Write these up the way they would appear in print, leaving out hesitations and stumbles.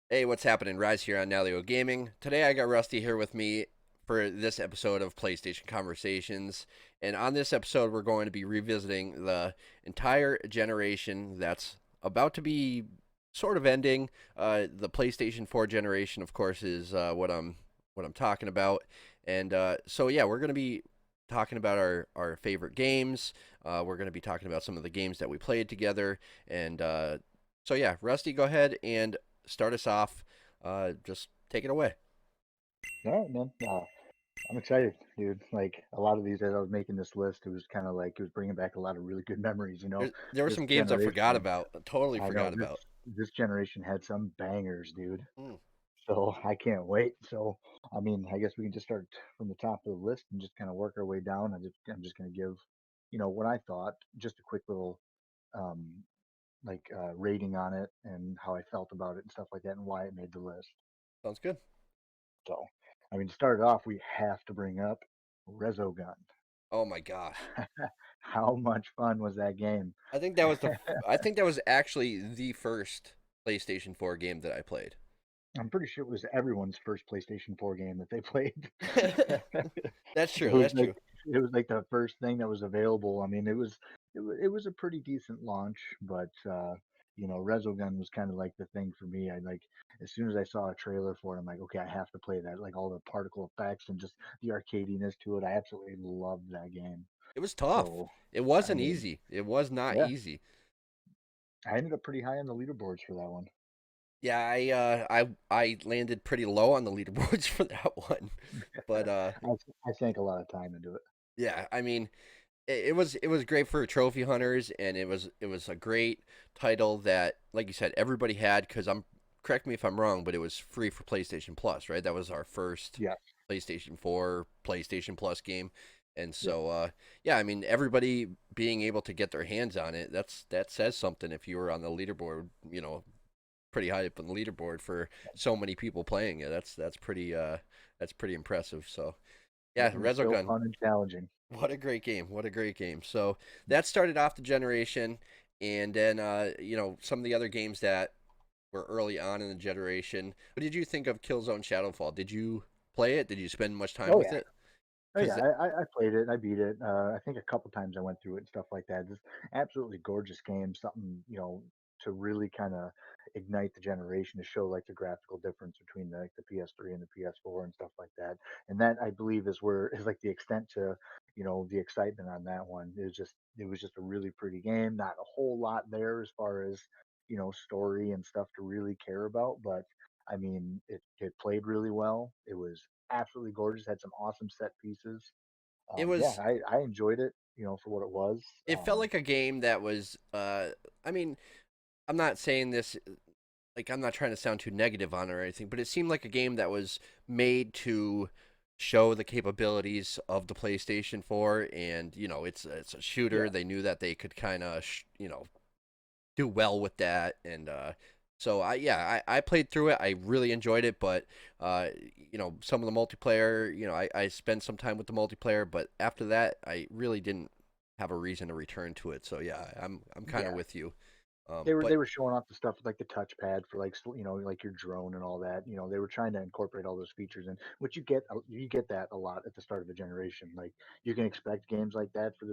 Hey, what's happening? Rise here on Nalyo Gaming. Today I got Rusty here with me for this episode of PlayStation Conversations. And on this episode, we're going to be revisiting the entire generation that's about to be sort of ending. The PlayStation 4 generation, of course, is what I'm talking about. And so yeah, we're going to be talking about our favorite games. We're going to be talking about some of the games that we played together. And so yeah, Rusty, go ahead and start us off. Just take it away. All right, man. I'm excited, dude. Like a lot of these, as I was making this list, it was kind of like it was bringing back a lot of really good memories. There were This some games I forgot generation, about. Totally I know forgot about. this generation had some bangers, dude. Mm, So I can't wait. So I mean, I guess we can just start from the top of the list and just kind of work our way down. I'm just gonna give, what I thought, just a quick little um rating on it and how I felt about it and stuff like that and why it made the list. sounds good. So, I mean, to start it off, we have to bring up Resogun. Oh my gosh. How much fun was that game? I think that was the. I think that was actually the first PlayStation 4 game that I played. I'm pretty sure it was everyone's first PlayStation 4 game that they played. That's It true. was That's like true. it was like the first thing that was available. I mean, it was a pretty decent launch, but Resogun was kind of like the thing for me. I like as soon as I saw a trailer for it, I'm like, okay, I have to play that. Like all the particle effects and just the arcadiness to it. I absolutely loved that game. It was tough. So, It I wasn't mean, easy. It was not yeah, easy. I ended up pretty high on the leaderboards for that one. Yeah, I landed pretty low on the leaderboards for that one, but I sank a lot of time into it. yeah, I mean, it was great for trophy hunters, and it was a great title that, like you said, everybody had because I'm correct me if I'm wrong, but it was free for PlayStation Plus, right? That was our first Yeah, PlayStation 4 PlayStation Plus game, and yeah. so yeah, I mean everybody being able to get their hands on it, that says something if you were on the leaderboard, pretty high up on the leaderboard for so many people playing it. That's pretty impressive. So yeah, It was still Resogun, fun and challenging. what a great game. What a great game. So that started off the generation. And then, some of the other games that were early on in the generation. What did you think of Killzone Shadowfall? Did you play it? Did you spend much time Oh with yeah, it? oh yeah. Because I played it. I beat it. I think a couple times I went through it and stuff like that. Just absolutely gorgeous game. Something to really kind of ignite the generation to show like the graphical difference between the PS3 and the PS4 and stuff like that. And that I believe is like the extent to the excitement on that one. It was just a really pretty game. Not a whole lot there as far as story and stuff to really care about, but I mean it played really well. It was absolutely gorgeous. Had some awesome set pieces. it Yeah, was, I enjoyed it. For what it was. it felt like a game that was, I mean, I'm not saying this like I'm not trying to sound too negative on it or anything, but it seemed like a game that was made to show the capabilities of the PlayStation 4, and it's a shooter. Yeah, They knew that they could kind of do well with that, and so I played through it. I really enjoyed it, but some of the multiplayer, I spent some time with the multiplayer, but after that, I really didn't have a reason to return to it. So yeah, I'm kind of yeah. with you. They But were showing off the stuff with like the touchpad for like like your drone and all that. They were trying to incorporate all those features in, which you get that a lot at the start of the generation. Like you can expect games like that for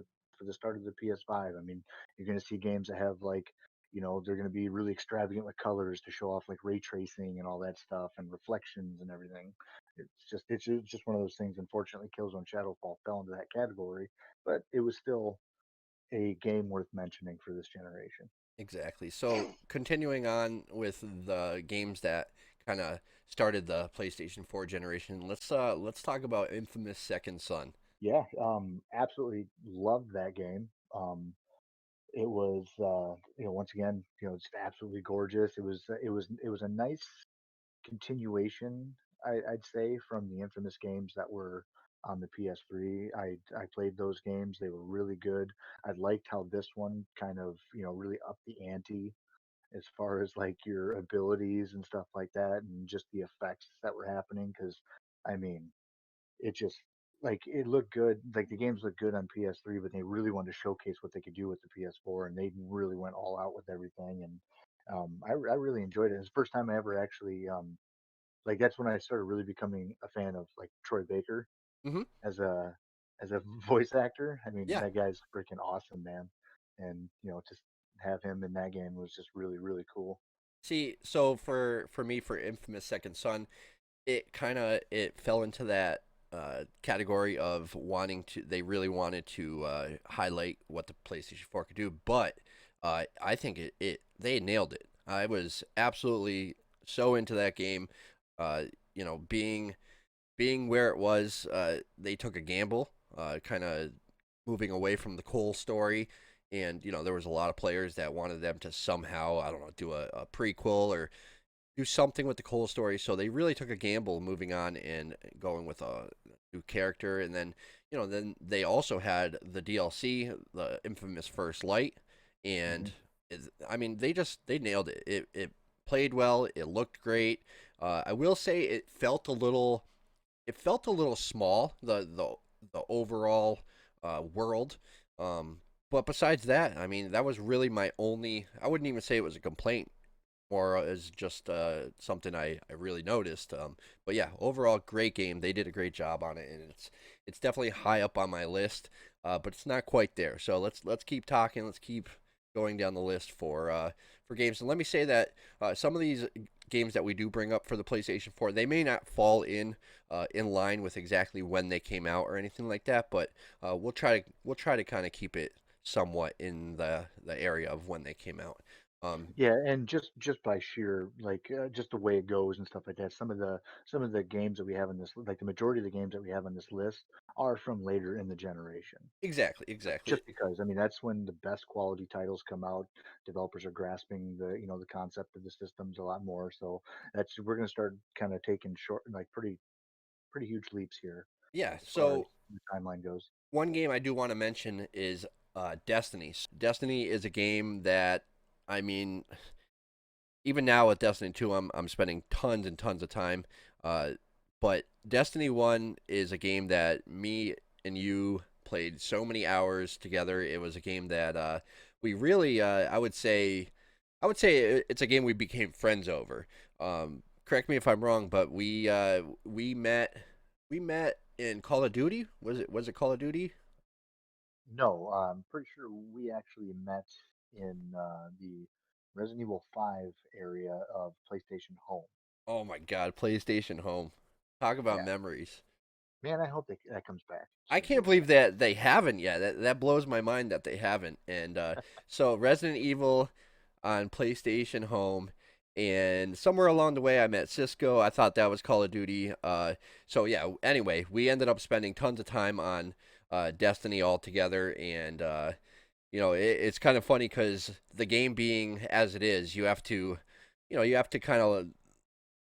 the start of the PS5. I mean, you're going to see games that have like they're going to be really extravagant with colors to show off like ray tracing and all that stuff and reflections and everything. It's just one of those things. Unfortunately, Killzone Shadowfall fell into that category, but it was still a game worth mentioning for this generation. exactly. So continuing on with the games that kind of started the PlayStation 4 generation, let's talk about Infamous Second Son. Yeah, absolutely loved that game. It was, once again, just absolutely gorgeous. It was a nice continuation, I'd say, from the infamous games that were on the PS3. I played those games; they were really good. I liked how this one kind of, really upped the ante as far as like your abilities and stuff like that, and just the effects that were happening. Because, I mean, it just like it looked good. Like the games looked good on PS3, but they really wanted to showcase what they could do with the PS4, and they really went all out with everything. And I really enjoyed it. It's the first time I ever actually like that's when I started really becoming a fan of like Troy Baker Hmm. as a voice actor. I mean, Yeah. that guy's freaking awesome, man. And just have him in that game was just really really cool. See, so for me, for Infamous Second Son, it fell into that category of wanting to. They really wanted to highlight what the PlayStation 4 could do, but I think they nailed it. I was absolutely so into that game. Uh, being where it was, they took a gamble, kind of moving away from the Cole story. And there was a lot of players that wanted them to somehow, I don't know, do a prequel or do something with the Cole story. So they really took a gamble moving on and going with a new character. And then they also had the DLC, the infamous First Light, Hmm. and I mean they nailed it. It played well. It looked great. I will say it felt a little small, the overall world. But besides that, I mean, that was really my only. I wouldn't even say it was a complaint, or as just something I really noticed. But yeah, overall, great game. They did a great job on it, and it's definitely high up on my list. But it's not quite there. So let's keep talking. Let's keep going down the list for games. And let me say that some of these games that we do bring up for the PlayStation 4, they may not fall in line with exactly when they came out or anything like that. But we'll try to kind of keep it somewhat in the area of when they came out. Um, Yeah, and just by sheer like just the way it goes and stuff like that. Some of the games that we have in this, like the majority of the games that we have on this list, are from later in the generation. Exactly, exactly. Just because, I mean, that's when the best quality titles come out. Developers are grasping the concept of the systems a lot more. So that's we're gonna start kind of taking short, like pretty huge leaps here Yeah. as far as So the timeline goes. one game I do want to mention is Destiny. Destiny is a game that, I mean, even now with Destiny 2, I'm spending tons and tons of time. Uh, but Destiny 1 is a game that me and you played so many hours together. It was a game that we really, I would say it's a game we became friends over. Correct me if I'm wrong, but we met in Call of Duty. Was it Call of Duty? No, I'm pretty sure we actually met in the Resident Evil 5 area of PlayStation Home. Oh my God, PlayStation Home. Talk about Yeah, memories. man, I hope that comes back I soon. can't believe that they haven't yet. That blows my mind that they haven't. And so Resident Evil on PlayStation Home, and somewhere along the way I met Cisco. I thought that was Call of Duty. So yeah. Anyway, we ended up spending tons of time on Destiny all together, and it's kind of funny because the game being as it is, you have to kind of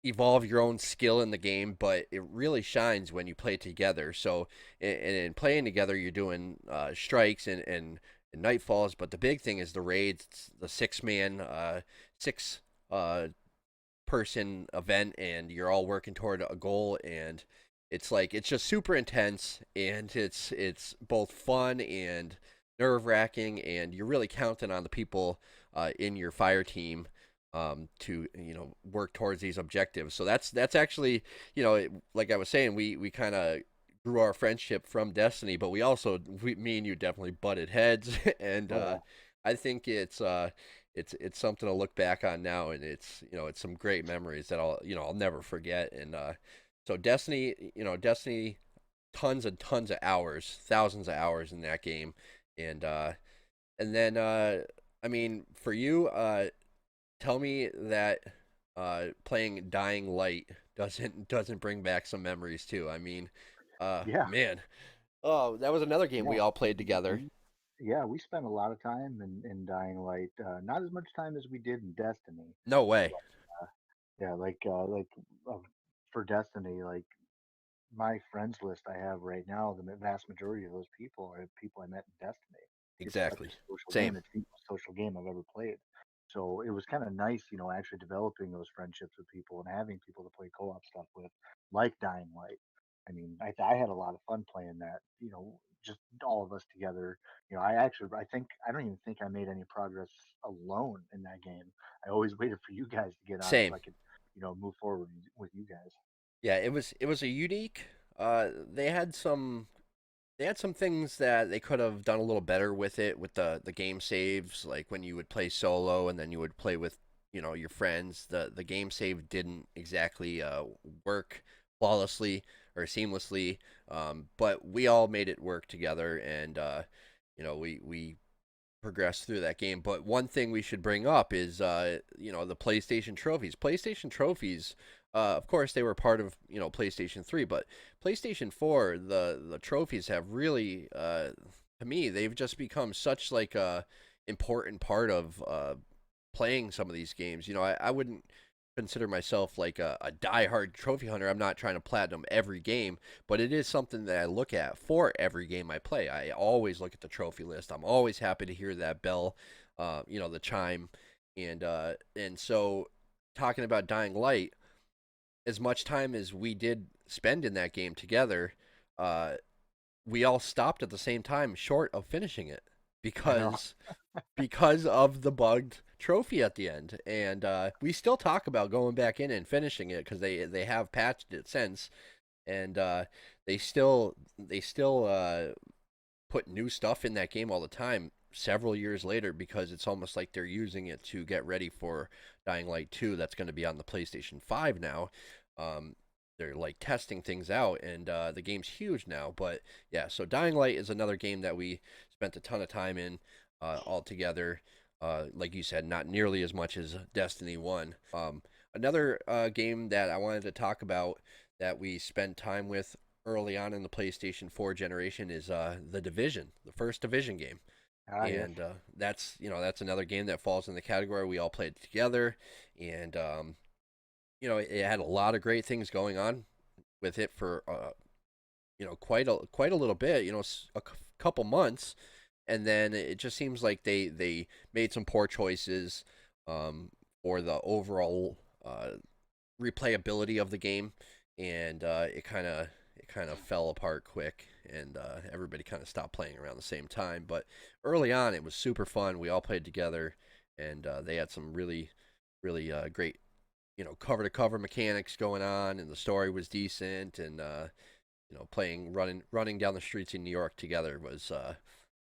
evolve your own skill in the game, but it really shines when you play together. So, in playing together, you're doing strikes and nightfalls, but the big thing is the raids, the six uh, person event, and you're all working toward a goal, and it's just super intense, and it's both fun and nerve wracking, and you're really counting on the people in your fire team to work towards these objectives. So that's actually like I was saying, we kind of grew our friendship from Destiny, but me and you definitely butted heads, and Oh yeah. I think it's something to look back on now, and it's some great memories that I'll never forget. And so Destiny, tons and tons of hours, thousands of hours in that game, and then I mean, for you, tell me that playing Dying Light doesn't bring back some memories too. I mean, Yeah. man, oh, that was another game Yeah. we all played We, together. we yeah, we spent a lot of time in Dying Light. Not as much time as we did in Destiny. No way. Uh, yeah, like uh, for Destiny, like my friends list I have right now, the vast majority of those people are people I met in Destiny. It's such Exactly. a social game. Same. It's the most social game I've ever played. So it was kind of nice, actually developing those friendships with people and having people to play co-op stuff with, like Dying Light. I had a lot of fun playing that. Just all of us together. I don't even think I made any progress alone in that game. I always waited for you guys to get on so Same. I could, move forward with you guys. Yeah, it was a unique. They had some things that they could have done a little better with it with the game saves, like when you would play solo and then you would play with your friends. The game save didn't exactly work flawlessly or seamlessly, but we all made it work together, and we progress through that game. But one thing we should bring up is, the PlayStation trophies. PlayStation trophies, of course, they were part of PlayStation 3, but PlayStation 4, the trophies have really, to me, they've just become such like a important part of playing some of these games. I wouldn't consider myself like a diehard trophy hunter. I'm not trying to platinum every game, but it is something that I look at for every game I play. I always look at the trophy list. I'm always happy to hear that bell, the chime, and so talking about Dying Light, as much time as we did spend in that game together, uh, we all stopped at the same time, short of finishing it, I know. because because of the bugged trophy at the end. And we still talk about going back in and finishing it because they have patched it since, and they still put new stuff in that game all the time. Several years later, because it's almost like they're using it to get ready for Dying Light 2, that's going to be on the PlayStation 5 now. Um, they're like testing things out, and the game's huge now. But yeah, so Dying Light is another game that we spent a ton of time in all together. Like you said, not nearly as much as Destiny 1. Another game that I wanted to talk about that we spent time with early on in the PlayStation 4 generation is The Division, the first Division game. Ah, yes. And that's another game that falls in the category we all played together, and it had a lot of great things going on with it for quite a little bit, couple months, and then it just seems like they made some poor choices for the overall replayability of the game, and it kind of fell apart quick, and everybody kind of stopped playing around the same time. But early on, it was super fun. We all played together, and they had some really really great cover to cover mechanics going on, and the story was decent, and playing running down the streets in New York together was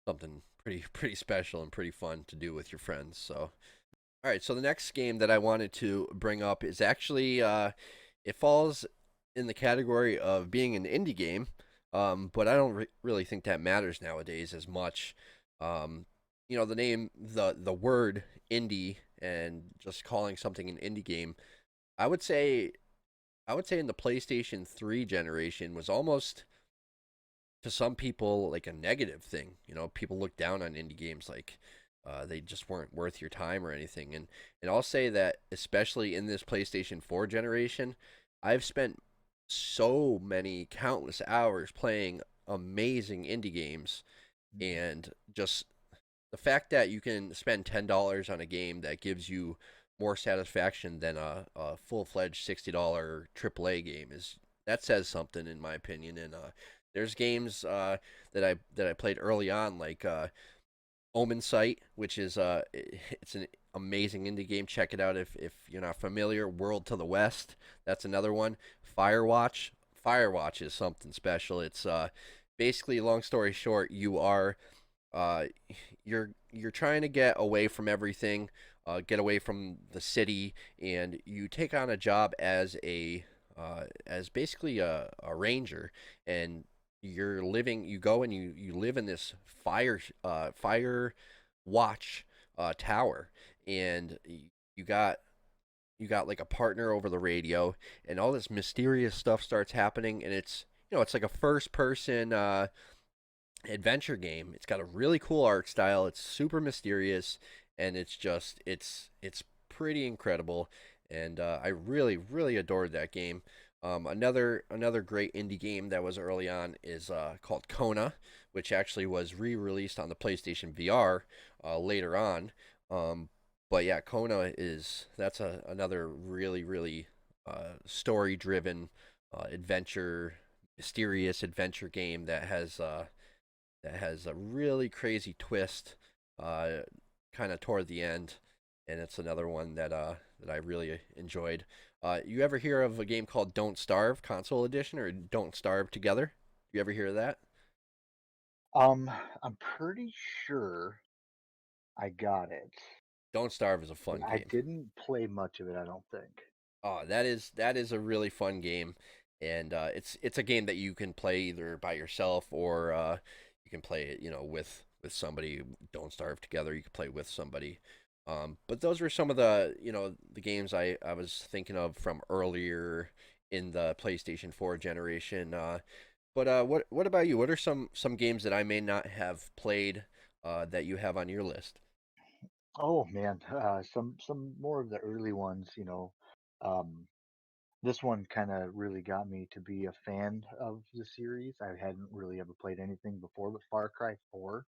something pretty special and pretty fun to do with your friends. So all right, so the next game that I wanted to bring up is actually it falls in the category of being an indie game, but I don't really think that matters nowadays as much. The name, the word indie, and just calling something an indie game, I would say I would say in the PlayStation 3 generation was almost to some people like a negative thing. People look down on indie games like they just weren't worth your time or anything. And I'll say that especially in this PlayStation 4 generation, I've spent so many countless hours playing amazing indie games, and just the fact that you can spend $10 on a game that gives you more satisfaction than a full-fledged $60 AAA game is that says something in my opinion. And there's games that I played early on, like Omen Sight, which is it's an amazing indie game. Check it out if you're not familiar. World to the West, that's another one. Firewatch. Firewatch is something special. It's basically, long story short, uh, you're trying to get away from everything, get away from the city, and you take on a job as basically a ranger, and you go and you live in this fire watch tower, and you got like a partner over the radio, and all this mysterious stuff starts happening, and it's like a first person adventure game. It's got a really cool art style. It's super mysterious, and it's pretty incredible. And I really really adored that game. Another great indie game that was early on is called Kona, which actually was re-released on the PlayStation VR later on. But yeah, Kona that's another really really story-driven adventure mysterious adventure game that has a really crazy twist, uh, kind of toward the end, and it's another one that I really enjoyed. You ever hear of a game called Don't Starve Console Edition or Don't Starve Together? You ever hear of that? Um, I'm pretty sure I got it, Don't Starve is a but fun I game. didn't play much of it, I don't think. Oh, that is a really fun game, and it's a game that you can play either by yourself or you can play it, with somebody. Don't Starve Together. You can play with somebody. But those were some of the games I was thinking of from earlier in the PlayStation 4 generation. But what about you? What are some games that I may not have played that you have on your list? Oh man, some more of the early ones, um, this one kind of really got me to be a fan of the series. I hadn't really ever played anything before, but Far Cry 4,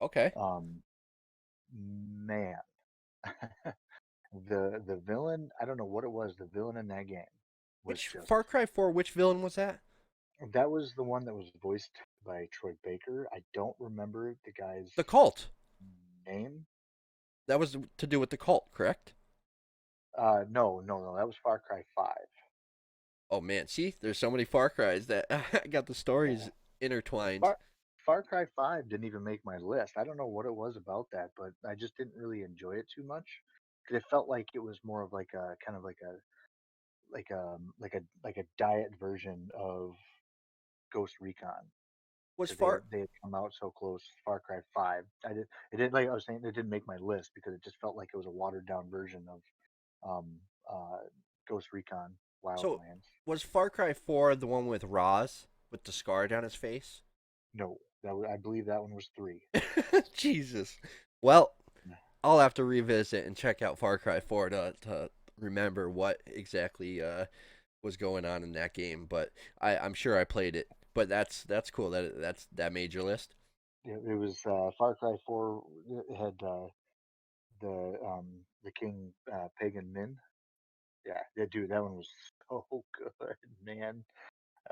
Okay. um, man, the villain, I don't know what it was, the villain in that game was Which just Far Cry 4? Which villain was that? that was the one that was voiced by Troy Baker. I don't remember the guy's The Cult. name. That was to do with the cult, correct? No, no, no, that was Far Cry 5. Oh man, see, there's so many Far Cries that I got the Yeah. stories intertwined. Far Far Cry 5 didn't even make my list. I don't know what it was about that, but I just didn't really enjoy it too much because it felt like it was more of like a kind of like a diet version of Ghost Recon Was because Far they had come out so close. Far Cry 5. It didn't like I was saying it didn't make my list because it just felt like it was a watered down version of um uh Ghost Recon so Wildlands. was Far Cry 4 the one with Roz with the scar down his face? No, I believe that one was 3. Jesus. Well, I'll have to revisit and check out Far Cry 4 to remember what exactly was going on in that game, but I'm sure I played it. But that's cool that made your list. It was Far Cry 4 had the King Pagan Min. Yeah, dude, that one was so good, man.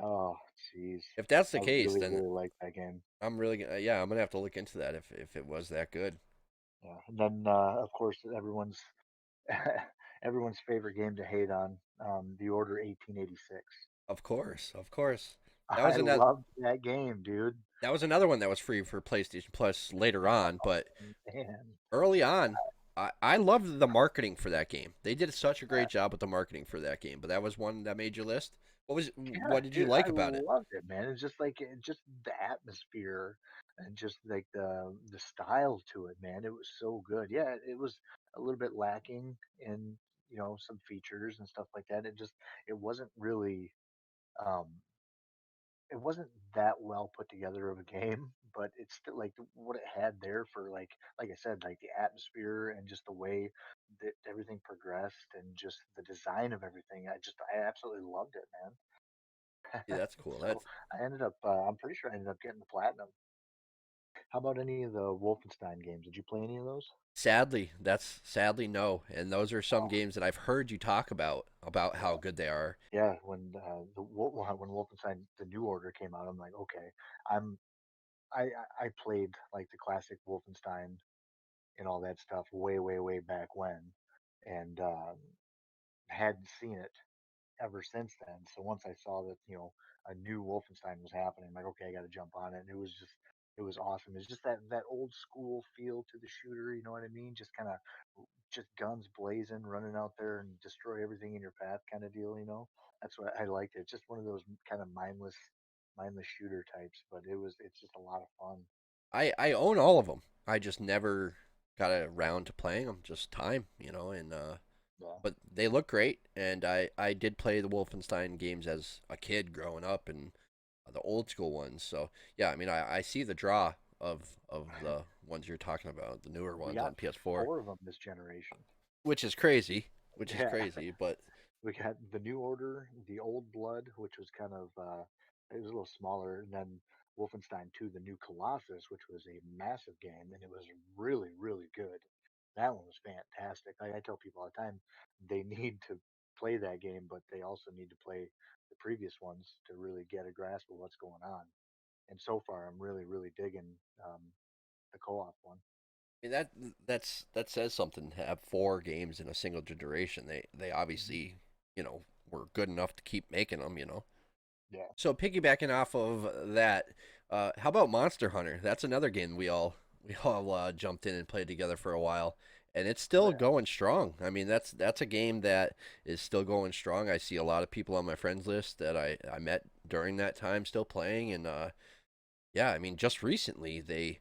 Oh, jeez, If that's the I case, really then really like that game. I'm really yeah, I'm gonna have to look into that if it was that good. Yeah, and then of course everyone's everyone's favorite game to hate on, The Order 1886. Of course, of course. That was I another loved that game, dude. that was another one that was free for PlayStation Plus later on, but Man, early on, I loved the marketing for that game. They did such a uh, great job with the marketing for that game. But that was one that made your list. yeah, What did you dude, like I about it? loved it, man. It's just like just the atmosphere and just like the style to it, man. It was so good. Yeah, it was a little bit lacking in some features and stuff like that. It wasn't really um it wasn't that well put together of a game, but it's still like what it had there for like I said, like the atmosphere and just the way that everything progressed and just the design of everything. I absolutely loved it, man. Yeah, that's cool. So That's I'm pretty sure I ended up getting the platinum. How about any of the Wolfenstein games? Did you play any of those? that's sadly no. And those are some Oh, games that I've heard you talk about how yeah. good they are. Yeah, when Wolfenstein The New Order came out, I'm like, okay, I'm I played like the classic Wolfenstein and all that stuff way, way, way back when, and hadn't seen it ever since then. So once I saw that, a new Wolfenstein was happening, I'm like, okay, I got to jump on it. And it was awesome. It's just that old school feel to the shooter. You know what I mean? Just kind of, just guns blazing, running out there and destroy everything in your path, kind of deal. That's what I liked. It's just one of those kind of mindless shooter types. But it's just a lot of fun. I own all of them. I just never got around to playing them. Just time, and Yeah. but they look great. And I did play the Wolfenstein games as a kid growing up, and the old school ones. So yeah, I mean, I see the draw of the ones you're talking about, the newer We ones got on PS4, 4 of them this generation. which is crazy, which is Yeah. crazy. But We got the New Order, the Old Blood, which was kind of it was a little smaller, and then Wolfenstein 2, the New Colossus, which was a massive game, and it was really, really good. That one was fantastic. Like I tell people all the time, they need to. play that game, but they also need to play the previous ones to really get a grasp of what's going on. And so far, I'm really, really digging um, the co-op one. I mean that says something to have four games in a single generation. They Hmm. obviously, were good enough to keep making them. Yeah, So piggybacking off of that, how about Monster Hunter? That's another game we all jumped in and played together for a while, and it's oh still yeah, going strong. I mean, that's a game that is still going strong. I see a lot of people on my friends list that I met during that time still playing, and yeah, I mean, just recently they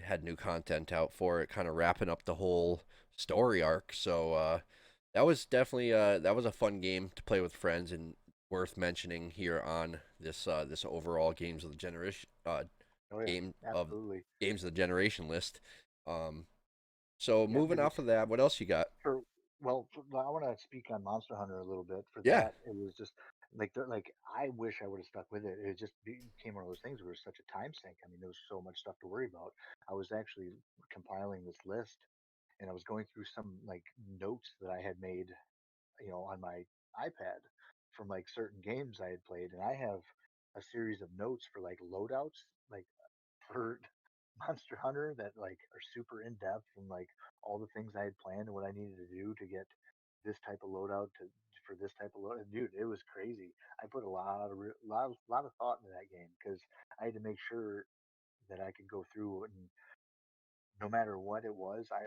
had new content out for it, kind of wrapping up the whole story arc. So that was definitely that was a fun game to play with friends and worth mentioning here on this overall oh yeah, game of absolutely. games of the generation list. Um, so Yeah, moving because off of that, what else you got? for I want to speak on Monster Hunter a little bit. For Yeah, that, it was just like I wish I would have stuck with it. It just became one of those things where it was such a time sink. I mean, there was so much stuff to worry about. I was actually compiling this list, and I was going through some like notes that I had made, on my iPad from like certain games I had played, and I have a series of notes for like loadouts, like for Monster Hunter that like are super in depth and like all the things I had planned and what I needed to do to get this type of loadout to for this type of loadout. Dude, it was crazy. I put a lot of thought into that game because I had to make sure that I could go through and no matter what it was, I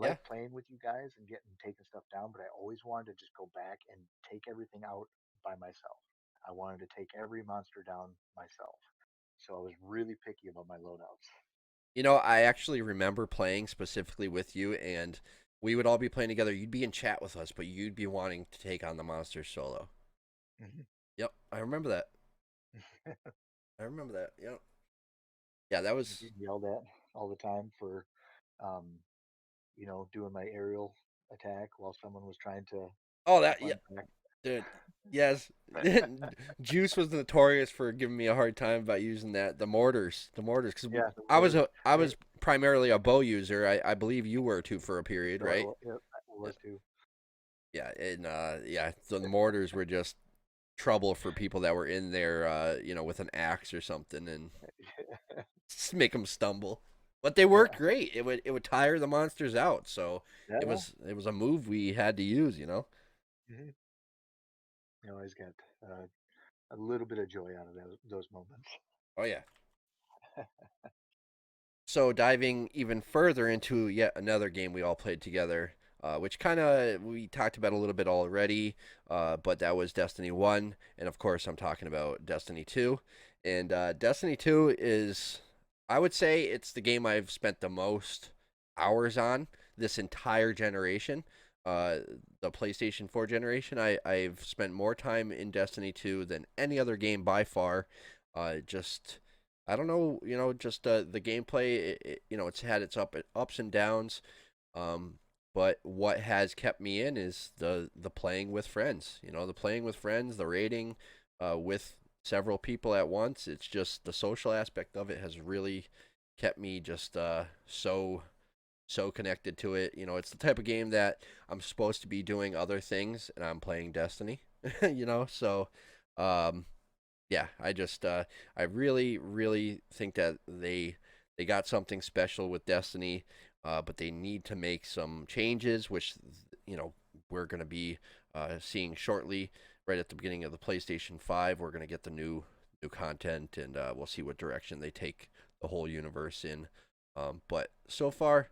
yeah. like playing with you guys and getting taking stuff down, but I always wanted to just go back and take everything out by myself. I wanted to take every monster down myself. So I was really picky about my loadouts. I actually remember playing specifically with you, and we would all be playing together. You'd be in chat with us, but you'd be wanting to take on the monsters solo. Hmm. Yep, I remember that. I remember that. Yep. Yeah, that was. Getting yelled at all the time for, um, doing my aerial attack while someone was trying Oh, to that. Yeah, fight back. dude. Yes. Juice was notorious for giving me a hard time about using the mortars, because Yeah, the I was mortars. a I They, was primarily a bow user. I believe you were too for a period, so I right? was, yeah, I was too. Yeah, and yeah, so the mortars were just trouble for people that were in there, with an axe or something, and just make them stumble. But they Yeah, worked great. It would tire the monsters out. So yeah, it yeah. was a move we had to use. Hmm. I always got uh, a little bit of joy out of those moments. Oh yeah. So diving even further into yet another game we all played together, which kind of we talked about a little bit already, but that was Destiny 1, and of course I'm talking about Destiny 2. And Destiny 2 is, I would say, it's the game I've spent the most hours on this entire generation. Uh, the PlayStation 4 generation, I've spent more time in Destiny 2 than any other game by far. Just I don't know, just the gameplay. It's had its ups and downs. Um, but what has kept me in is the playing with friends. The playing with friends, the raiding, with several people at once. It's just the social aspect of it has really kept me just so connected to it. It's the type of game that I'm supposed to be doing other things, and I'm playing Destiny. So um, yeah, I really really think that they got something special with Destiny, but they need to make some changes, which you know we're going to be seeing shortly. Right at the beginning of the PlayStation 5, we're going to get the new content, and we'll see what direction they take the whole universe in. But so far,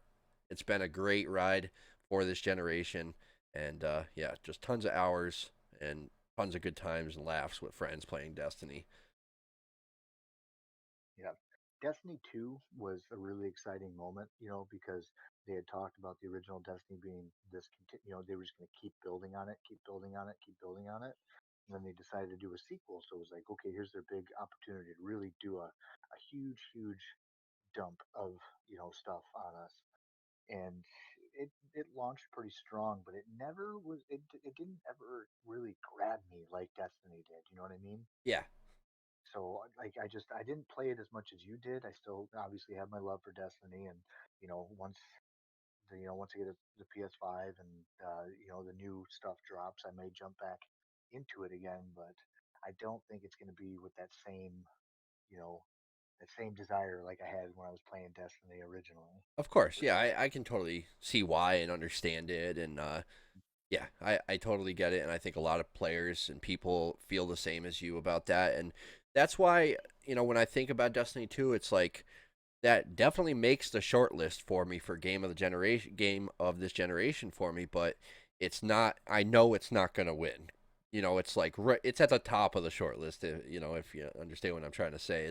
it's been a great ride for this generation, and yeah, just tons of hours and tons of good times and laughs with friends playing Destiny. Yeah. Destiny 2 was a really exciting moment, because they had talked about the original Destiny being this, they were just going to keep building on it, keep building on it, keep building on it. And then they decided to do a sequel. So it was like, okay, here's their big opportunity to really do a huge, huge dump of, stuff on us. And it launched pretty strong, but it never was, it didn't ever really grab me like Destiny did. You know what I mean? Yeah, So like I didn't play it as much as you did. I still obviously have my love for Destiny, and once once I get the PS5 and the new stuff drops, I may jump back into it again. But I don't think it's going to be with you know, that same desire like I had when I was playing Destiny originally. Of course, For yeah, sure. I can totally see why and understand it, and yeah, I totally get it, and I think a lot of players and people feel the same as you about that, and that's why when I think about Destiny 2, it's like that definitely makes the short list for me for game of this generation for me, but it's not. I know it's not gonna win. It's like it's at the top of the short list. If you understand what I'm trying to say,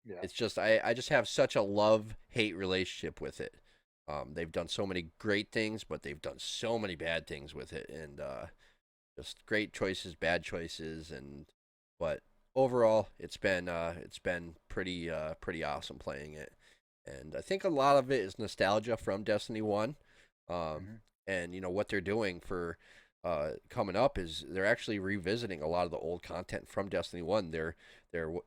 Yeah. it's just I just have such a love hate relationship with it. They've done so many great things, but they've done so many bad things with it, and just great choices, bad choices, and but overall, it's been pretty awesome playing it, and I think a lot of it is nostalgia from Destiny One, um, Hmm. and what they're doing for coming up is they're actually revisiting a lot of the old content from Destiny One. They're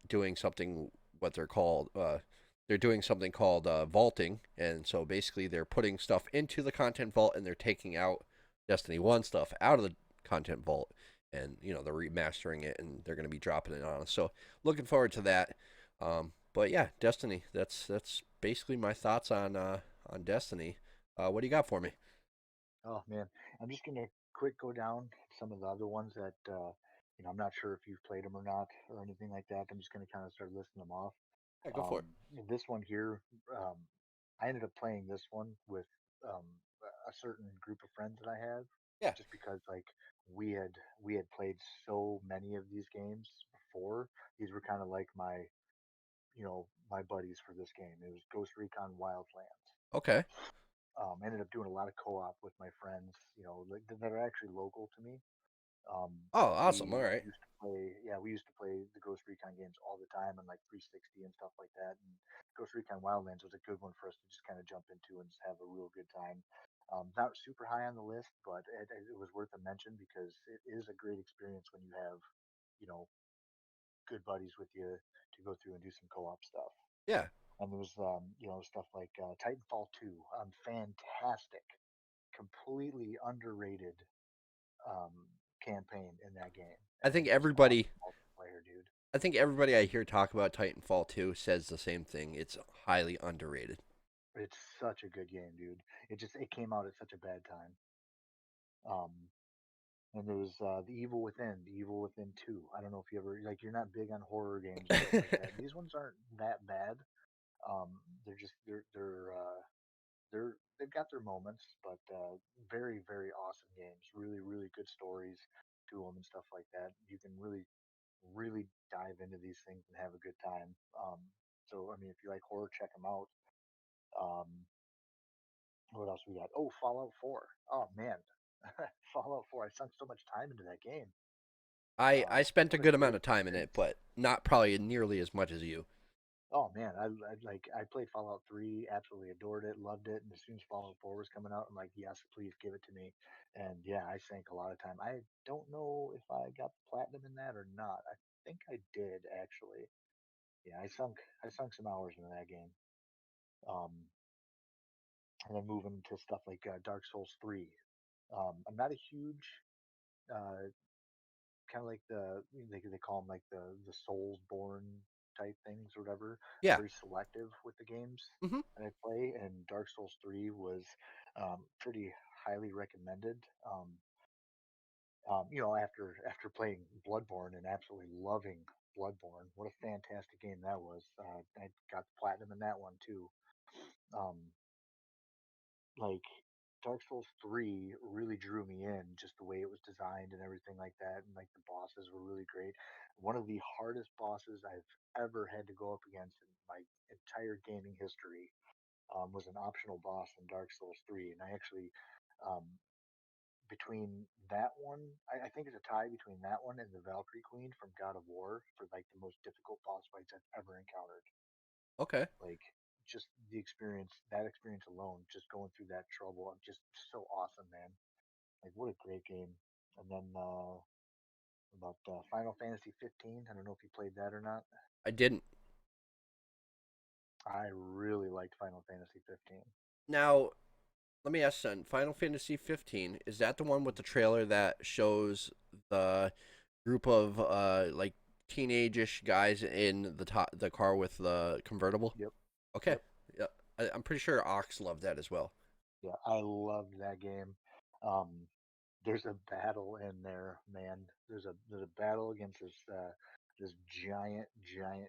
doing something what they're doing something called vaulting, and so basically they're putting stuff into the content vault and they're taking out Destiny One stuff out of the content vault, and they're remastering it and they're going to be dropping it on us. So looking forward to that. But yeah, Destiny. That's basically my thoughts on Destiny. What do you got for me? Oh man, I'm just gonna quick go down some of the other ones that I'm not sure if you've played them or not or anything like that. I'm just gonna kind of start listing them off. Yeah, go for Um, it. this one here, um, I ended up playing this one with um, a certain group of friends that I have, Yeah. just because like we had we had played so many of these games before. These were kind of like my buddies for this game. It was Ghost Recon Wildlands. Okay. Ended up doing a lot of co-op with my friends, like, that are actually local to me. Um, Oh, awesome. All we right. used to play, yeah, we used to play the Ghost Recon games all the time on like 360 and stuff like that. And Ghost Recon Wildlands was a good one for us to just kind of jump into and just have a real good time. Not super high on the list, but it was worth a mention because it is a great experience when you have, you know, good buddies with you to go through and do some co-op stuff. Yeah. And there was, stuff like Titanfall 2, fantastic, completely underrated um, campaign in that game, I and think just everybody awesome multiplayer, dude. I think everybody I hear talk about Titanfall 2 says the same thing. It's highly underrated. It's such a good game, dude. It came out at such a bad time. Um, and there was the Evil Within 2. I don't know if you ever like you're not big on horror games and stuff like that. These ones aren't that bad. They're just they've got their moments, but very very awesome games. Really really good stories to them and stuff like that. You can really dive into these things and have a good time. So I mean, if you like horror, check them out. Um, what else we got? Oh, Fallout 4. Oh man, Fallout 4. I sunk so much time into that game. I spent a What a good amount great of time in it, experience. but not probably nearly as much as you. Oh man, I played Fallout 3, absolutely adored it, loved it, and as soon as Fallout 4 was coming out, I'm like, yes, please give it to me. And yeah, I sank a lot of time. I don't know if I got the platinum in that or not. I think I did actually. Yeah, I sunk some hours into that game. Um, and then moving to stuff like Dark Souls 3. I'm not a huge uh, kind of like they call them like the Souls born type things or whatever. I'm Yeah. very selective with the games Hmm. that I play, and Dark Souls 3 was pretty highly recommended. After playing Bloodborne and absolutely loving Bloodborne, what a fantastic game that was. I got the platinum in that one too. Um, like Dark Souls 3 really drew me in, just the way it was designed and everything like that, and like the bosses were really great. One of the hardest bosses I've ever had to go up against in my entire gaming history was an optional boss in Dark Souls 3, and I actually um, between that one, I think it's a tie between that one and the Valkyrie Queen from God of War for like the most difficult boss fights I've ever encountered. Okay. Like just that experience alone, just going through that trouble, just so awesome, man. Like what a great game. And then about Final Fantasy 15. I don't know if you played that or not. I didn't. I really liked Final Fantasy 15. Now, let me ask son, Final Fantasy 15, is that the one with the trailer that shows the group of like teenage-ish guys in the car with the convertible? Yep, Okay. yep, Yeah. I'm pretty sure Ox loved that as well. yeah. I loved that game. Um, there's a battle in there, man. There's a battle against this giant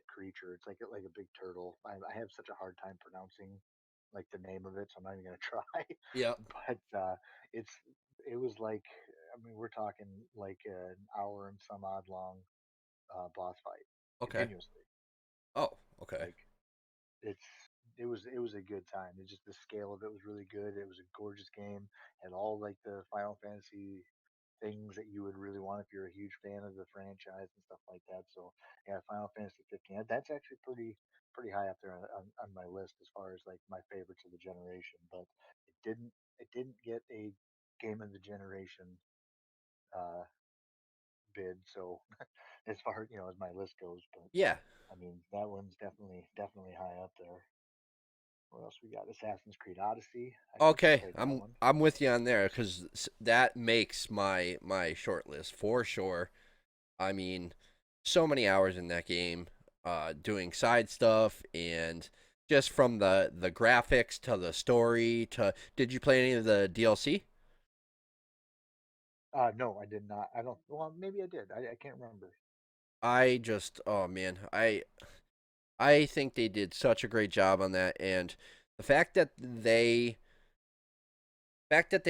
creature. It's like a big turtle. I have such a hard time pronouncing like the name of it, so I'm not even gonna try. Yeah. But it's it was like, I mean, we're talking like an hour and some odd long boss fight Okay. continuously. Oh, okay. Like it's it was a good time. It's just the scale of it was really good. It was a gorgeous game. Had all like the Final Fantasy things that you would really want if you're a huge fan of the franchise and stuff like that. So yeah, Final Fantasy 15. That's actually pretty high up there on my list as far as like my favorites of the generation. But it didn't get a game of the generation uh, bid. So as far as my list goes, but Yeah. I mean that one's definitely high up there. What else we got? Assassin's Creed Odyssey. I definitely Okay. played that I'm one. I'm with you on there because that makes my short list for sure. I mean, so many hours in that game, doing side stuff and just from the graphics to the story to. Did you play any of the DLC? No, I did not. I don't. Well, maybe I did. I can't remember. I just, oh man, I think they did such a great job on that, and the fact that they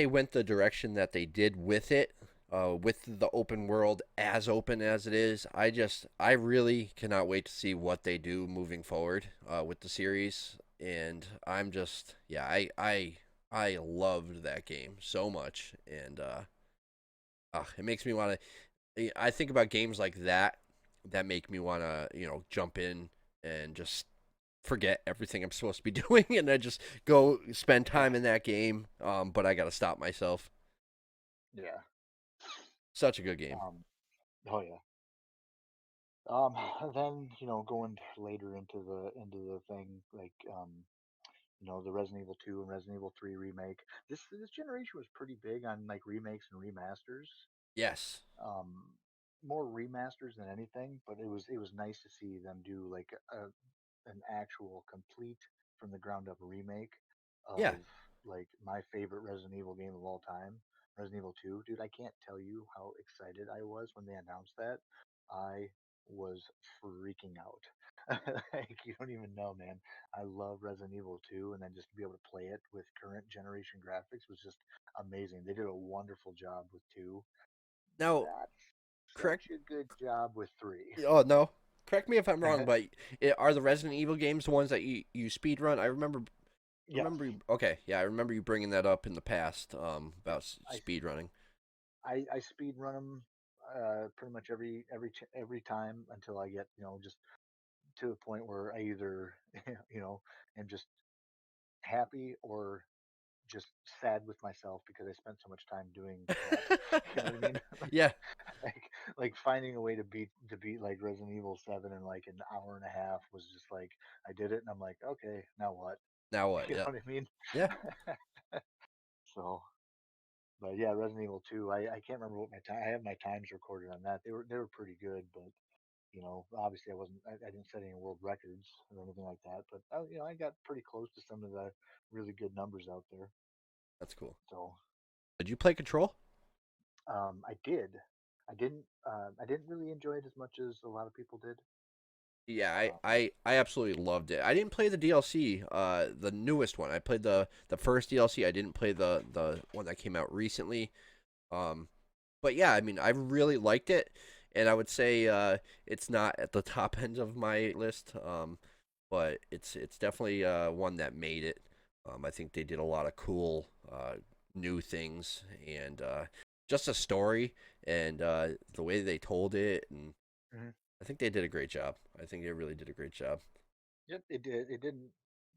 went the direction that they did with it, with the open world as open as it is, I really cannot wait to see what they do moving forward with the series. And I'm just, yeah, I loved that game so much, and it makes me want to. I think about games like that make me want to, jump in and just forget everything I'm supposed to be doing and I just go spend Yeah. time in that game. But I got to stop myself. Yeah. Such a good game. Oh yeah. Then going later into the thing like the Resident Evil 2 and Resident Evil 3 remake. This generation was pretty big on like remakes and remasters. Yes. Um, More remasters than anything, but it was nice to see them do like an actual complete from the ground up remake Yeah. of like my favorite Resident Evil game of all time, Resident Evil 2. Dude, I can't tell you how excited I was when they announced that. I was freaking out. Like you don't even know, man. I love Resident Evil 2, and then just to be able to play it with current generation graphics was just amazing. They did a wonderful job with 2. Now, Not correct. such a good job with 3. Oh no. Correct me if I'm wrong, but are the Resident Evil games the ones that you speed run? I remember. Yes. Okay, yeah, I remember you bringing that up in the past. Yep. About speed running. I speed run them pretty much every time until I get just to the point where I either am just happy or just sad with myself because I spent so much time doing that. You know what I mean? Yeah. like finding a way to beat like Resident Evil 7 in like an hour and a half was just like I did it and I'm like, okay, now what? Now what? You know Yeah. what I mean? Yeah. So, but yeah, Resident Evil 2. I can't remember what my time. I have my times recorded on that. They were pretty good, but obviously I didn't set any world records or anything like that. But I got pretty close to some of the really good numbers out there. That's cool. So Did you play Control? I did. I didn't really enjoy it as much as a lot of people did. Yeah, Um, I absolutely loved it. I didn't play the DLC, the newest one. I played the first DLC. I didn't play the one that came out recently. Um, but yeah, I mean, I really liked it, and I would say it's not at the top end of my list. But it's definitely one that made it. I think they did a lot of cool new things and just a story and the way they told it, and mhm. I think they did a great job. I think they really did a great job. Yep, it did. It didn't.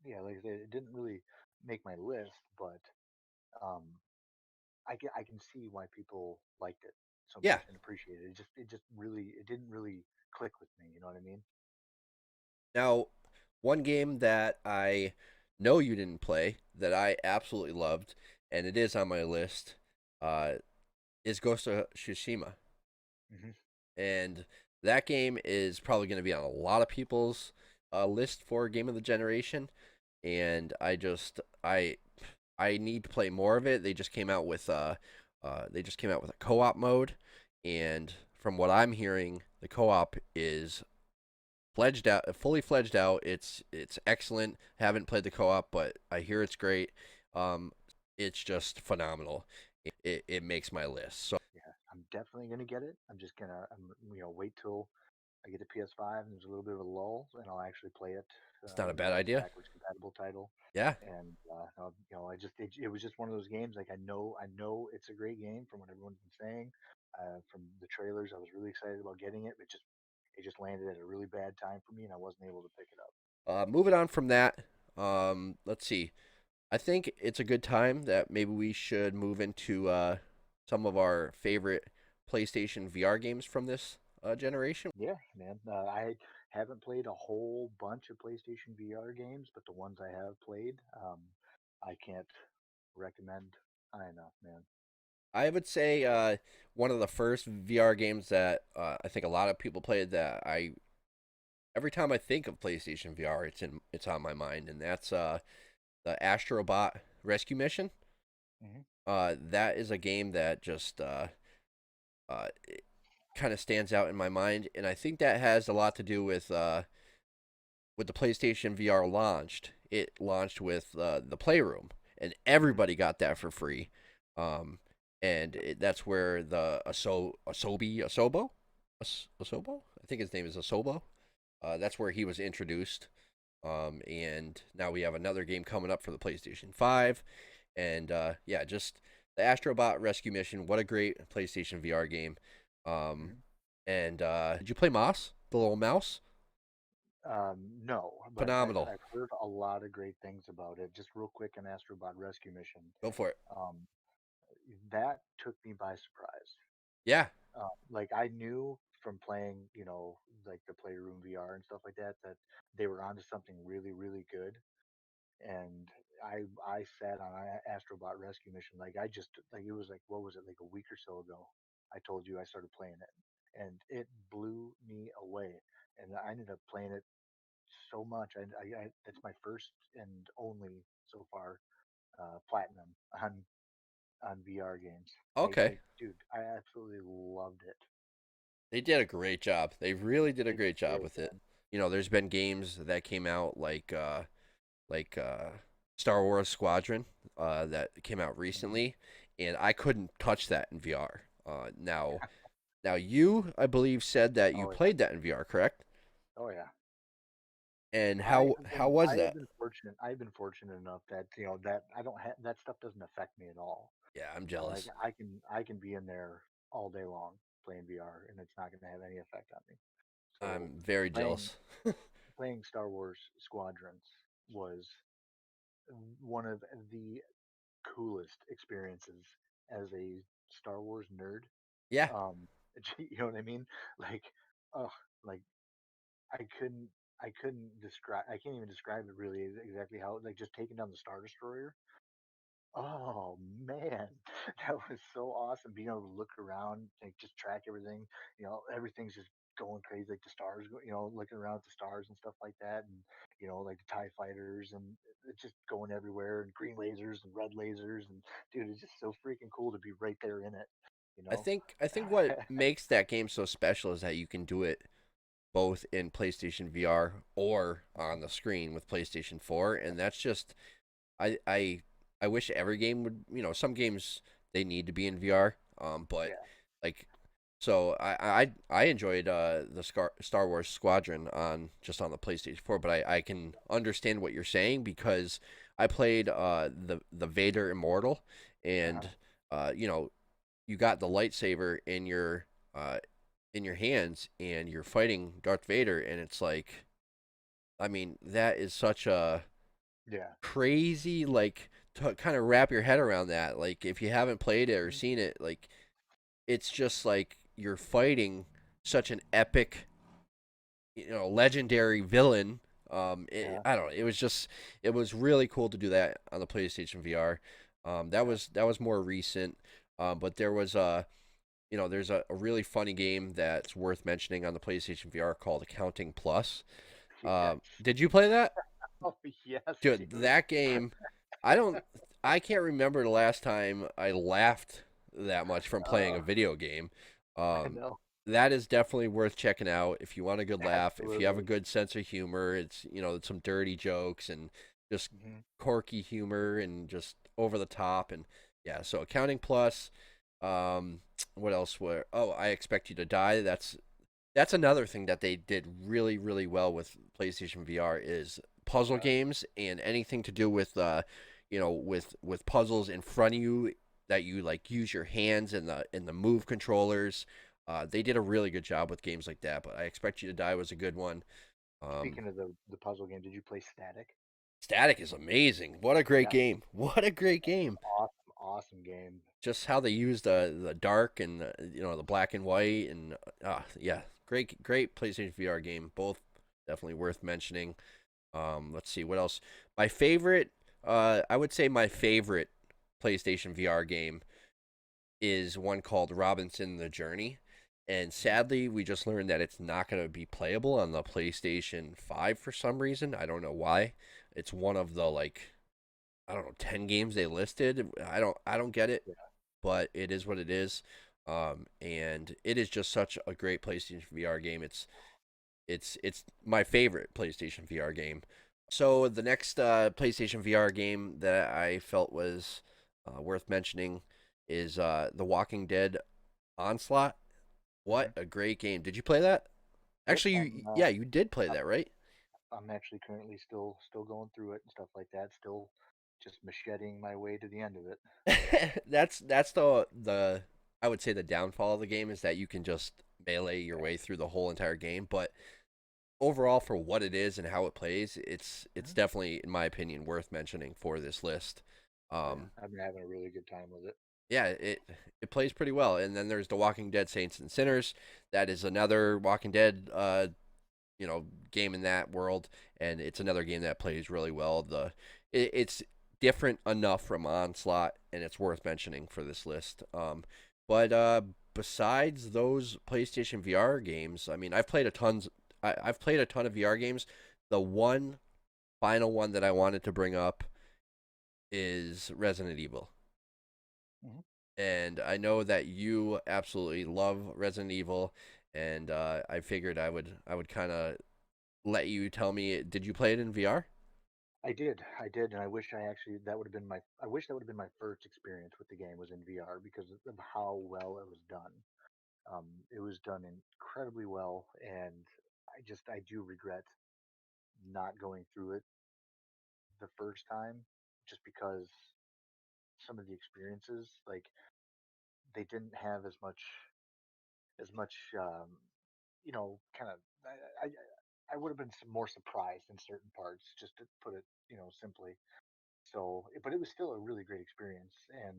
Yeah, like I said, it didn't really make my list, but um, I can see why people liked it so Yeah. much and appreciated it. It didn't really click with me. You know what I mean? Now, one game that I know you didn't play that I absolutely loved and it is on my list, uh, is Ghost of Tsushima. Hmm. And that game is probably going to be on a lot of people's list for game of the generation. And I need to play more of it. They just came out with a co-op mode, and from what I'm hearing, the co-op is fully fledged out. It's excellent. Haven't played the co-op, but I hear it's great. Um, it's just phenomenal. It makes my list. So Yeah, I'm definitely gonna get it. Wait till I get a PS5 and there's a little bit of a lull, and I'll actually play it. it's not a You bad know, it's a idea. backwards compatible title, Yeah, and it was just one of those games. Like I know it's a great game from what everyone's been saying. From the trailers, I was really excited about getting it, but it just landed at a really bad time for me, and I wasn't able to pick it up. moving on from that, let's see. I think it's a good time that maybe we should move into some of our favorite PlayStation VR games from this generation. Yeah, man. I haven't played a whole bunch of PlayStation VR games, but the ones I have played, I can't recommend high enough, man. I would say one of the first VR games that I think a lot of people played that I every time I think of PlayStation VR, it's on my mind, and that's the Astrobot Rescue Mission. Hmm. That is a game that just kind of stands out in my mind, and I think that has a lot to do with the PlayStation VR launched. It launched with the Playroom, and Hmm. everybody got that for free. Um, that's where the Asobo, I think his name is Asobo. That's where he was introduced. And now we have another game coming up for the PlayStation 5. And yeah, just the Astrobot Rescue Mission. What a great PlayStation VR game. Um, Hmm. and did you play Moss, the little mouse? No, but Phenomenal. I've heard a lot of great things about it. Just real quick, an Astrobot Rescue Mission. Go for it. Um, that took me by surprise. Yeah, Like I knew from playing, like the Playroom VR and stuff like that, that they were onto something really, really good. And I sat on Astrobot Rescue Mission. Like I just like it was like what was it like a week or so ago? I told you I started playing it, and it blew me away. And I ended up playing it so much. That's my first and only so far platinum on VR games. okay. Dude, I absolutely loved it. They did a great job. They really did a They great job did, with it. man. You know, there's been games that came out like Star Wars Squadron that came out Hmm. recently, and I couldn't touch that in VR. Now you, I believe, said that you Oh yeah. played that in VR, correct? Oh yeah. And I have how been was I have that? been fortunate. I've been fortunate enough that that I don't have that stuff doesn't affect me at all. Yeah, I'm Like jealous. I can be in there all day long playing VR and it's not going to have any effect on me. So I'm very playing jealous. playing Star Wars Squadrons was one of the coolest experiences as a Star Wars nerd. Yeah, Um, you know what I mean? Like, oh, like I couldn't I couldn't describe I can't even describe it really exactly how like just taking down the Star Destroyer. Oh man, that was so awesome being able to look around and just track everything. Everything's just going crazy, like the stars. Looking around at the stars and stuff like that, and like the Tie Fighters and it's just going everywhere, and green lasers and red lasers, and dude, it's just so freaking cool to be right there in it. You know? I think what makes that game so special is that you can do it both in PlayStation VR or on the screen with PlayStation 4, Yeah, and that's just I I I wish every game would, some games they need to be in VR. But yeah, like so I enjoyed the Star Wars Squadron on the PlayStation 4, but I can understand what you're saying because I played the Vader Immortal, and uh-huh. you know, you got the lightsaber uh in your hands and you're fighting Darth Vader, and it's like, I mean, that is such a Yeah. crazy, like, to kind of wrap your head around that. Like, if you haven't played it or Hmm. seen it, like, it's just like you're fighting such an epic, legendary villain. Yeah. I don't know. It was really cool to do that on the PlayStation VR. Yeah. That was more recent. But there was there's a really funny game that's worth mentioning on the PlayStation VR called Accounting Plus. Yes. Did you play that? Oh, yes, Dude, dude. that game, I don't, I can't remember the last time I laughed that much from playing Uh, a video game. I Um, know. that is definitely worth checking out if you want a good laugh, if you have a Absolutely. good sense of humor. It's, some dirty jokes and just Hmm. quirky humor and just over the top. And yeah, so Accounting Plus. Um, what else were, oh, I Expect You to Die. That's another thing that they did really, really well with PlayStation VR is puzzle Yeah. games and anything to do with with puzzles in front of you that you like use your hands and the move controllers. They did a really good job with games like that. But I Expect You to Die was a good one. Um, Speaking of the puzzle game, did you play Static? Static is amazing. What a great Yeah. game! What a great game! Awesome, awesome game. Just how they use the dark and the black and white and yeah, great PlayStation VR game. Both definitely worth mentioning. Let's see what else. My favorite, I would say my favorite PlayStation VR game is one called Robinson the Journey. And Mhm. sadly, we just learned that it's not going to be playable on the PlayStation 5 for some reason. I don't know why. It's one of the like I don't know 10 games they listed. I don't get it, Yeah. but it is what it is. And it is just such a great PlayStation VR game. It's my favorite PlayStation VR game. So the next PlayStation VR game that I felt was worth mentioning is The Walking Dead Onslaught. What Hmm. a great game! Did you play that? Yep. Actually, yeah, you did play I'm that, right? I'm actually currently still going through it and stuff like that. Still just macheting my way to the end of it. That's the I would say the downfall of the game is that you can just melee your way through the whole entire game, but overall for what it is and how it plays, it's Mhm. definitely in my opinion worth mentioning for this list. Yeah, Um, I've been having a really good time with it. yeah, it plays pretty well. And then there's The Walking Dead Saints and Sinners. That is another Walking Dead game in that world, and it's another game that plays really well. It's different enough from Onslaught, and it's worth mentioning for this list. But besides those PlayStation VR games, I mean, I've played a ton of VR games. The one final one that I wanted to bring up is Resident Evil. Hmm. And I know that you absolutely love Resident Evil, and I figured I would kind of let you tell me. Did you play it in VR? I did, and I wish I actually that would have been my I wish that would have been my first experience with the game was in VR because of how well it was done. It was done incredibly well, and I do regret not going through it the first time, just because some of the experiences like they didn't have as much kind of I would have been some more surprised in certain parts, just to put it simply. So, but it was still a really great experience, and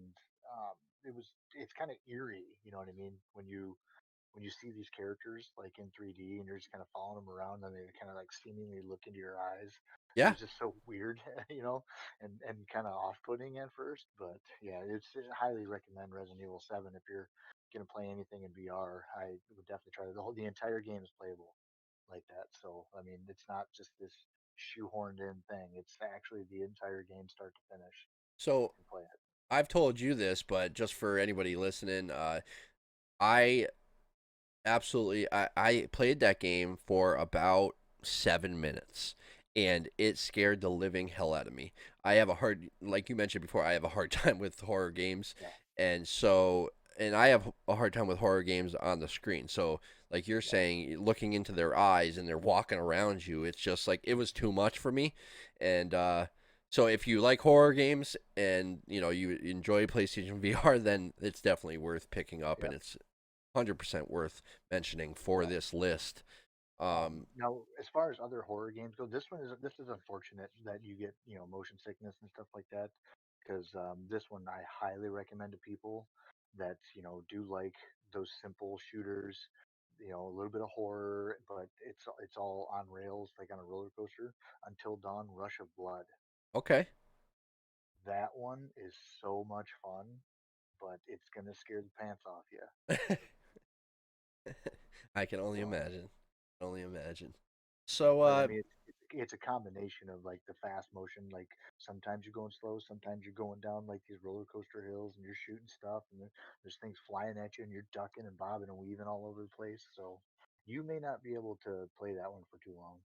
it's kind of eerie, you know what I mean, when you see these characters like in 3D and you're just kind of following them around and they kind of like seemingly look into your eyes. It Yeah. was just so weird, and kind of off-putting at first. But yeah, I highly recommend Resident Evil 7 if you're gonna play anything in VR. I would definitely try it. The entire game is playable like that. So I mean, it's not just this shoehorned in thing. It's actually the entire game, start to finish. You So can play it. I've told you this, but just for anybody listening, I I played that game for about 7 minutes, and it scared the living hell out of me. I have a hard, like you mentioned before, I have a hard time with horror games, Yeah, and so and I have a hard time with horror games on the screen. So like you're yeah, saying, looking into their eyes and they're walking around you, it's just like it was too much for me. And so if you like horror games and you enjoy PlayStation VR, then it's definitely worth picking up, yeah, and it's 100% worth mentioning for yeah. this list. Um, Now, as far as other horror games go, this is unfortunate that you get motion sickness and stuff like that, because this one I highly recommend to people that do like those simple shooters, a little bit of horror, but it's all on rails like on a roller coaster. Until Dawn, Rush of Blood. okay. That one is so much fun, but it's gonna scare the pants off you. I can only So, imagine. Only imagine. So, but I mean, it's a combination of like the fast motion. Like sometimes you're going slow, sometimes you're going down like these roller coaster hills, and you're shooting stuff, and there's things flying at you, and you're ducking and bobbing and weaving all over the place. So you may not be able to play that one for too long.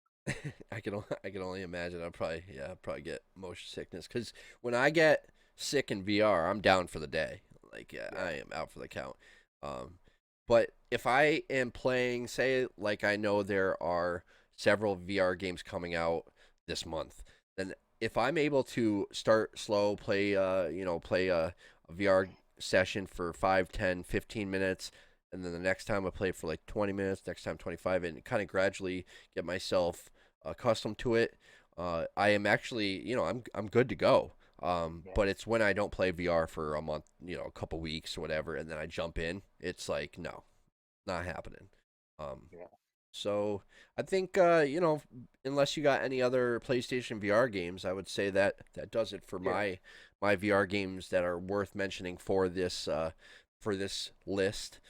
I can only imagine. I'll probably get motion sickness because when I get sick in VR, I'm down for the day. Like yeah, Yeah, I am out for the count. Um, but if I am playing, say, like I know there are several VR games coming out this month, then if I'm able to start slow, play, play a VR session for 5, 10, 15 minutes, and then the next time I play for like 20 minutes, next time 25, and kind of gradually get myself accustomed to it. I am actually, I'm good to go. yeah, But it's when I don't play VR for a month, a couple weeks or whatever, and then I jump in. It's like no, not happening. Um, yeah, so I think unless you got any other PlayStation VR games, I would say that that does it for yeah. my VR games that are worth mentioning for this list.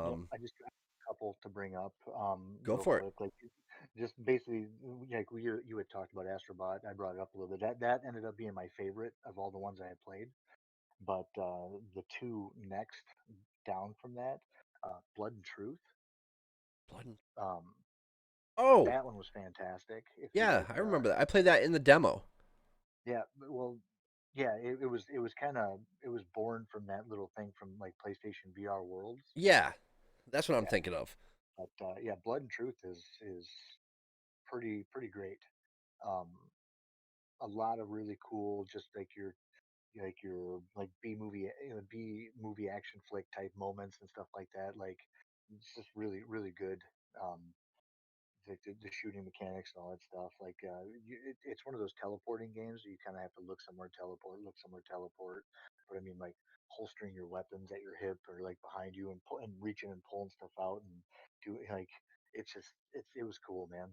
Yep. Um, I just got a couple to bring up go real for it. quick. Like just basically, like you had talked about Astrobot. I brought it up a little bit. That ended up being my favorite of all the ones I had played. But the two next down from that, Blood and Truth. Blood. Um, Oh, that one was fantastic. If you yeah, like, I remember that. I played that in the demo. yeah, well, yeah, it was kind of it was born from that little thing from like PlayStation VR Worlds. Yeah, that's what I'm Yeah, thinking of. but yeah, Blood and Truth is pretty great. Um, a lot of really cool, just like your like B movie action flick type moments and stuff like that. Like it's just really good. Um, the shooting mechanics and all that stuff. Like it's one of those teleporting games. You kind of have to look somewhere, teleport, look somewhere, teleport. But I mean, like holstering your weapons at your hip or like behind you and pull, and reaching and pulling stuff out and do like it's just it was cool, man.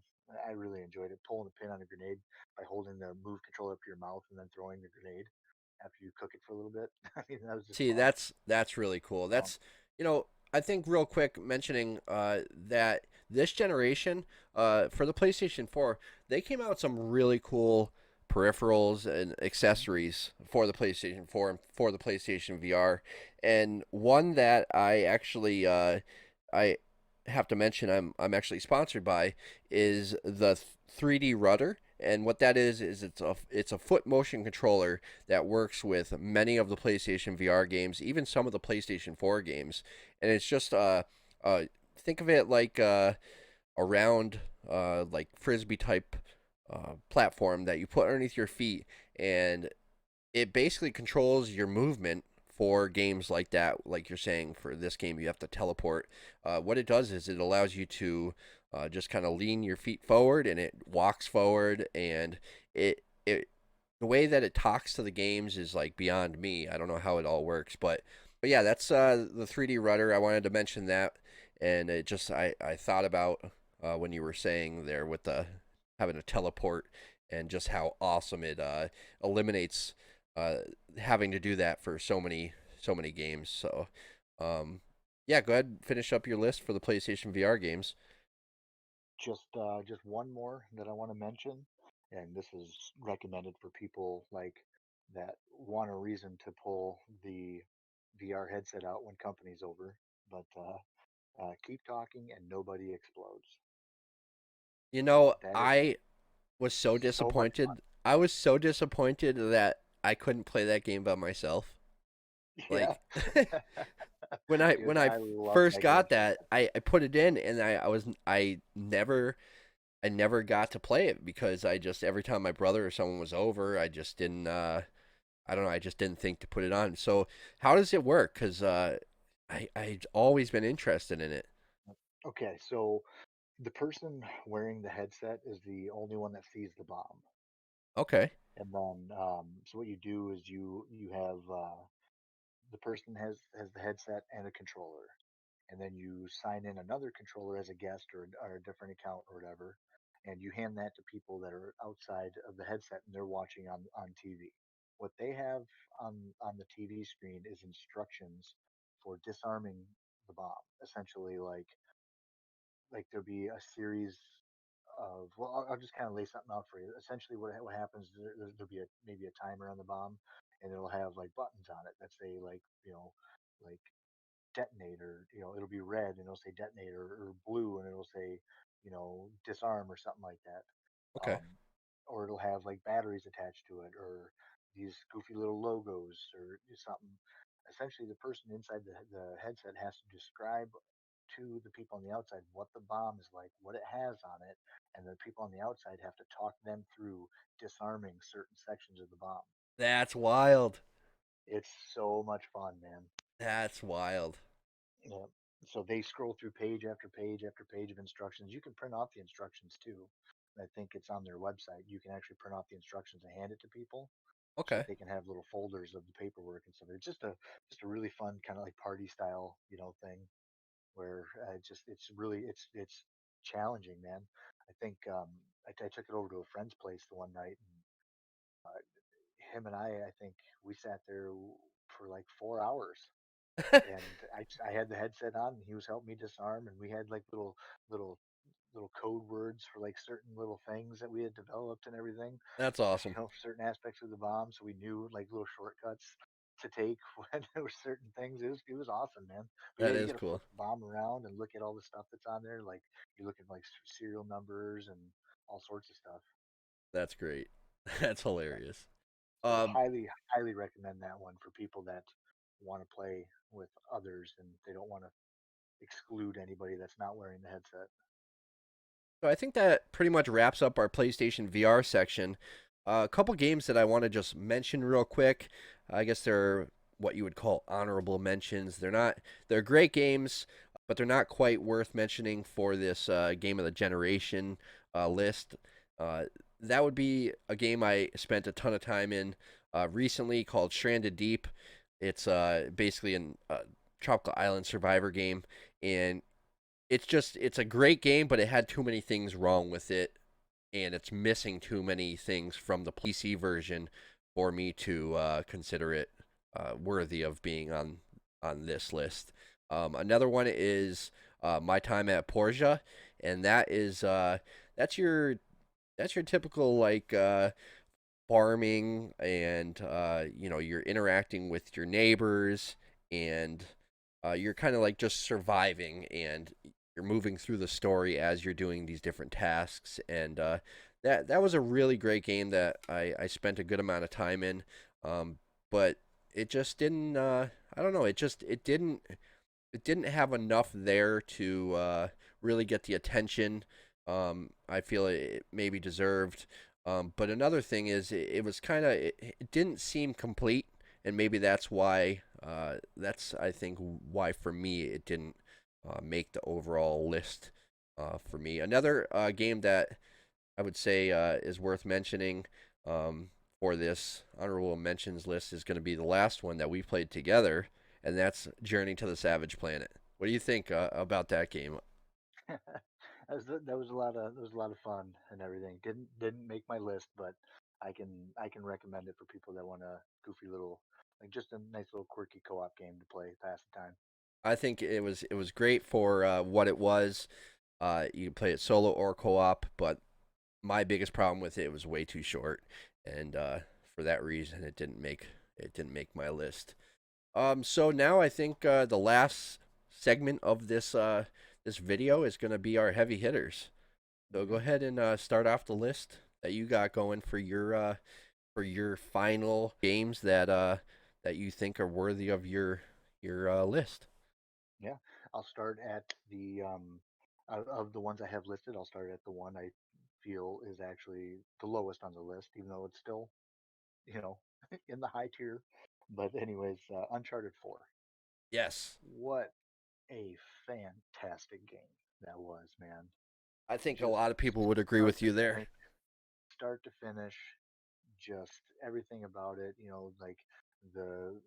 I really enjoyed it. Pulling the pin on a grenade by holding the move controller up to your mouth and then throwing the grenade after you cook it for a little bit. I mean, that was just See, fun. that's really cool. Um, That's I think real quick mentioning that this generation for the PlayStation 4, they came out with some really cool peripherals and accessories for the PlayStation 4 and for the PlayStation VR. And one that I have to mention I'm actually sponsored by is the 3D rudder. And what that is it's a foot motion controller that works with many of the PlayStation VR games, even some of the PlayStation 4 games. And it's just uh think of it like a round like frisbee type platform that you put underneath your feet, and it basically controls your movement for games like that. Like you're saying, for this game, you have to teleport. What it does is it allows you to just kind of lean your feet forward, and it walks forward, and it the way that it talks to the games is like beyond me. I don't know how it all works, but yeah, that's the 3D rudder. I wanted to mention that, and it just I thought about when you were saying there with the having a teleport and just how awesome it eliminates uh, having to do that for so many games. So, um, yeah, go ahead and finish up your list for the PlayStation VR games. just one more that I want to mention, and this is recommended for people like that want a reason to pull the VR headset out when company's over. But keep talking and nobody explodes. You know, That is I was so so much fun. disappointed. I was so disappointed that I couldn't play that game by myself. Yeah, Like when dude, I I love first that game got so that, much. I put it in, and I never got to play it because I just every time my brother or someone was over, I just didn't I don't know, I just didn't think to put it on. So how does it work? Because I've always been interested in it. Okay, so the person wearing the headset is the only one that sees the bomb. Okay. And then, so what you do is you have the person has the headset and a controller, and then you sign in another controller as a guest or a different account or whatever, and you hand that to people that are outside of the headset and they're watching on TV. What they have on the TV screen is instructions for disarming the bomb. Essentially, like there'll be a series of, well, I'll just kind of lay something out for you. Essentially, what happens is there'll be maybe a timer on the bomb, and it'll have like buttons on it that say like like detonator. It'll be red and it'll say detonator, or blue and it'll say disarm or something like that. Okay. Um, or it'll have like batteries attached to it, or these goofy little logos or something. Essentially, the person inside the headset has to describe to the people on the outside what the bomb is like, what it has on it, and the people on the outside have to talk them through disarming certain sections of the bomb. That's wild. It's so much fun, man. That's wild. Yeah. So they scroll through page after page after page of instructions. You can print off the instructions too. I think it's on their website. You can actually print off the instructions and hand it to people so Okay. that they can have little folders of the paperwork and stuff. It's just a really fun kind of like party style, thing where it's challenging, man. I think I took it over to a friend's place the one night, and him and I think we sat there for like 4 hours, and I had the headset on and he was helping me disarm, and we had like little little code words for like certain little things that we had developed and everything, That's awesome. certain aspects of the bomb, so we knew like little shortcuts to take when there were certain things. It was awesome, man. But yeah, That you is got to flip cool. the bomb around and look at all the stuff that's on there. Like you look at like serial numbers and all sorts of stuff. That's great. That's Yeah. hilarious. So Um, highly recommend that one for people that want to play with others and they don't want to exclude anybody that's not wearing the headset. so I think that pretty much wraps up our PlayStation VR section. A couple games that I want to just mention real quick. I guess they're what you would call honorable mentions. They're great games, but they're not quite worth mentioning for this game of the generation list. Uh, that would be a game I spent a ton of time in recently called Stranded Deep. It's basically a tropical island survivor game, and it's a great game, but it had too many things wrong with it, and it's missing too many things from the PC version for me to consider it worthy of being on this list. Another one is My Time at Portia, and that's your typical like farming, and you're interacting with your neighbors, and you're kind of like just surviving, and you're moving through the story as you're doing these different tasks, and that was a really great game that I spent a good amount of time in, but it just didn't I don't know, it didn't have enough there to really get the attention I feel it maybe deserved. But another thing is, it was kind of it didn't seem complete, and maybe that's why that's I think why for me it didn't make the overall list for me. Another game that I would say is worth mentioning for this honorable mentions list is going to be the last one that we played together, and that's Journey to the Savage Planet. What do you think about that game? That was a lot of fun and everything. Didn't make my list, but I can recommend it for people that want a goofy little, like just a nice little quirky co-op game to play pass the time. I think it was great for what it was. You can play it solo or co-op, but my biggest problem with it was way too short, and for that reason, it didn't make my list. So now I think the last segment of this video is going to be our heavy hitters. So go hmm ahead and start off the list that you got going for your final games that you think are worthy of your list. Yeah, I'll start at the out of the ones I have listed. I'll start at the one I feel is actually the lowest on the list, even though it's still you know in the high tier. But anyways, Uncharted 4. Yes, What a fantastic game that was, man. I think a Just lot of people would agree start with to you there. finish, start to finish, just everything about it. Like the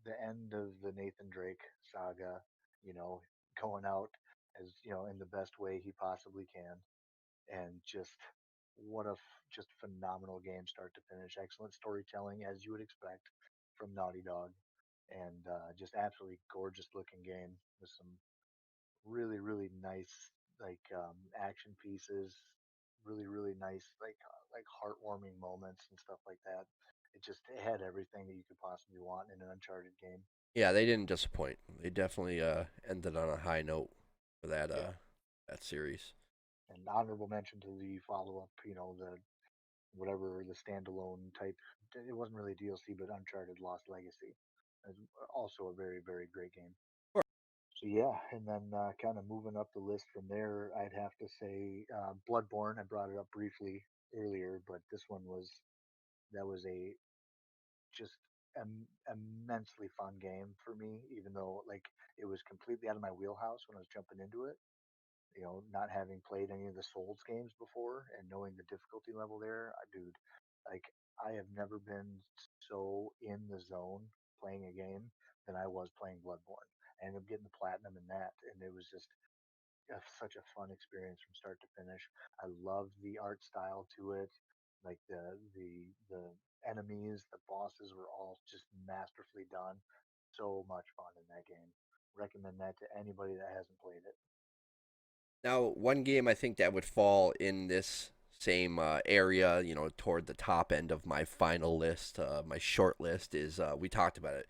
the end of the Nathan Drake saga. You know, going out as in the best way he possibly can, and just just phenomenal game, start to finish. Excellent storytelling, as you would expect from Naughty Dog, and just absolutely gorgeous looking game with some really nice action pieces, really nice like heartwarming moments and stuff like that. It had everything that you could possibly want in an Uncharted game. Yeah, they didn't disappoint. They definitely ended on a high note for Yeah, that series. and honorable mention to the follow up. The whatever the standalone type. It wasn't really DLC, but Uncharted Lost Legacy is also a very great game. Sure. So yeah, and then kind of moving up the list from there, I'd have to say Bloodborne. I brought it up briefly earlier, but this one was that was a just immensely fun game for me. Even though like it was completely out of my wheelhouse when I was jumping into it. Not having played any of the Souls games before and knowing the difficulty level there, dude, like I have never been so in the zone playing a game than I was playing Bloodborne. I ended up getting the platinum in that, and it was just such a fun experience from start to finish. I loved the art style to it, like the enemies, the bosses were all just masterfully done. So much fun in that game. Recommend that to anybody that hasn't played it. Now, one game I think that would fall in this same area, toward the top end of my final list, my short list is we talked about it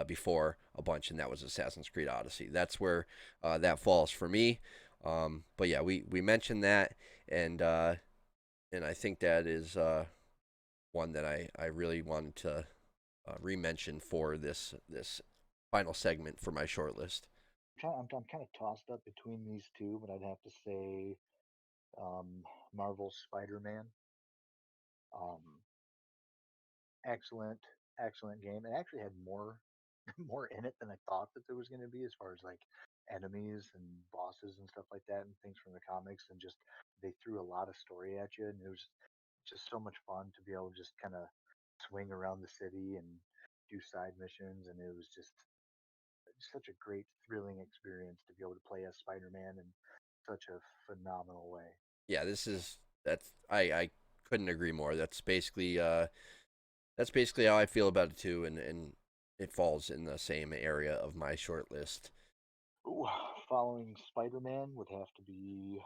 before a bunch, and that was Assassin's Creed Odyssey. That's where that falls for me. But yeah, we mentioned that, and uh, and I think that is one that I really wanted to re-mention for this final segment for my short list. I'm kind of tossed up between these two, but I'd have to say um, Marvel's Spider-Man. Um, excellent, excellent game. It actually had more more in it than I thought that there was going to be, as far as like enemies and bosses and stuff like that, and things from the comics. And just they threw a lot of story at you, and it was just so much fun to be able to just kind of swing around the city and do side missions. And it was just such a great, thrilling experience to be able to play as Spider-Man in such a phenomenal way. Yeah, that's I couldn't agree more. That's basically how I feel about it too, and it falls in the same area of my short list. Ooh, following Spider-Man would have to be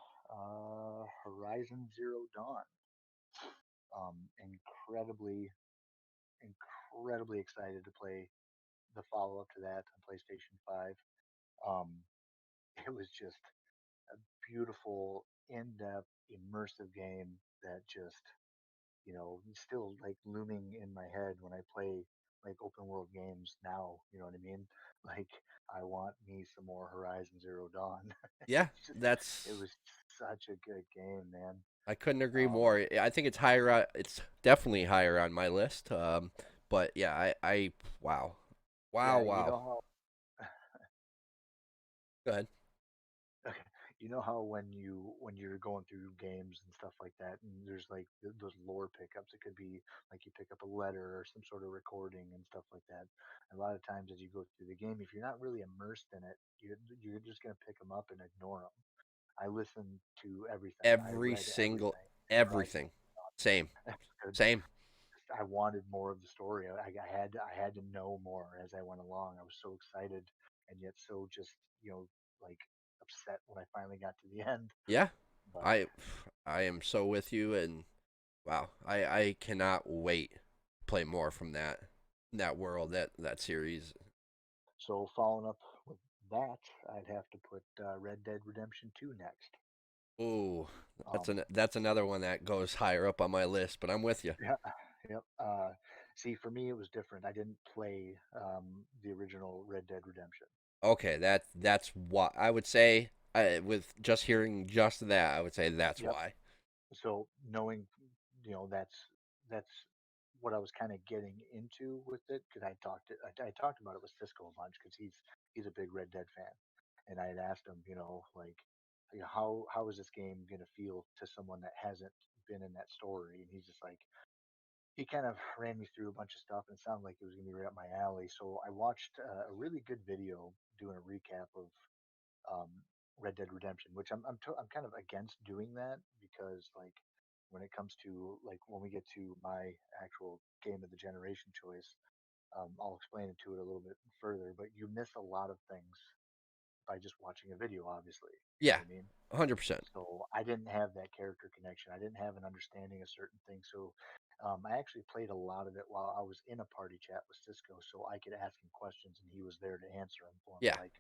Horizon Zero Dawn. Incredibly, incredibly excited to play the follow-up to that on PlayStation 5. Um, it was just a beautiful, in-depth, immersive game that just still like looming in my head when I play like open world games now. You know what I mean? Like I want me some more Horizon Zero Dawn. Yeah, It that's was such a good game, man. I couldn't agree Um, more. I think it's higher. It's definitely higher on my list. But yeah, I wow, wow, yeah, you wow. know how Go ahead. okay, you know how when you're going through games and stuff like that, and there's like those lore pickups. It could be like you pick up a letter or some sort of recording and stuff like that. A lot of times as you go through the game, if you're not really immersed in it, you're just gonna pick them up and ignore them. I listened to everything. I Every read single everything in Horizon. everything. Same, same. I wanted more of the story. I had to know more as I went along. I was so excited and yet so just like upset when I finally got to the end. Yeah, But I I am so with you, and wow, I cannot wait to play more from that world, that series. so following up with that, I'd have to put Red Dead Redemption 2 next. Ooh, Um, that's another one that goes higher up on my list, but I'm with you. yeah, yep. See, for me, it was different. I didn't play the original Red Dead Redemption. Okay, that's what I would say. With just hearing just that, I would say that's Yep. why. So knowing, that's what I was kind of getting into with it because I talked about it with Cisco a bunch because he's a big Red Dead fan, and I had asked him, like, how is this game gonna feel to someone that hasn't been in that story, and he's just like he kind of ran me through a bunch of stuff and it sounded like it was gonna be right up my alley. So I watched a really good video doing a recap of um, Red Dead Redemption, which I'm kind of against doing that because like when it comes to like when we get to my actual game of the generation choice, I'll explain it to it a little bit further. But you miss a lot of things by just watching a video, obviously. You know Yeah, what I mean? 100%. So I didn't have that character connection. I didn't have an understanding of certain things. So I actually played a lot of it while I was in a party chat with Cisco, so I could ask him questions and he was there to answer them for me. Yeah, Like,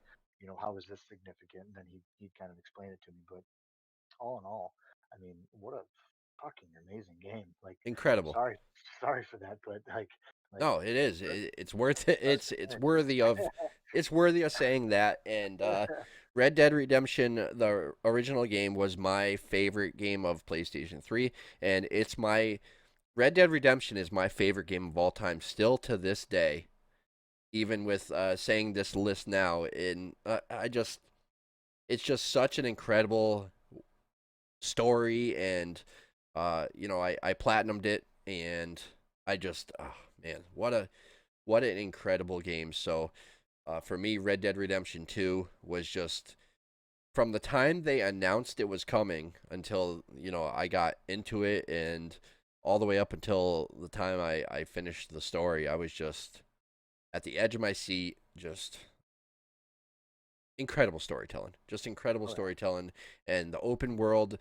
how is this significant? And then he'd kind of explain it to me. But all in all, I mean, what a fucking amazing game. Like, incredible. sorry, sorry for that, but like No, it is. It's worth it. start to It's finish. worthy of saying that. And Red Dead Redemption, the original game, was my favorite game of PlayStation 3, and it's my Red Dead Redemption is my favorite game of all time, still to this day. Even with saying this list now, in it's just such an incredible story, and I platinumed it, and I just, oh man, what an incredible game. So for me, Red Dead Redemption 2 was just from the time they announced it was coming until I got into it, and all the way up until the time I finished the story, I was just at the edge of my seat. Just incredible storytelling, just incredible Oh yeah, storytelling, and the open world.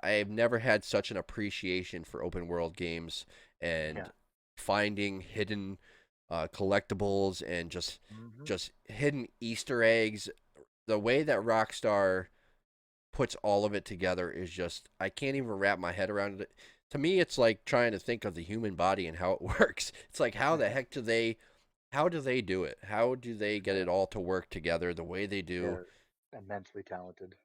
I've never had such an appreciation for open world games yeah. and finding hidden collectibles and Hmm. just hidden Easter eggs. The way that Rockstar puts all of it together is just I can't even wrap my head around it. To me, it's like trying to think of the human body and how it works. It's like how do they do it? How do they get Yeah, it all to work together the way they do? they're immensely talented.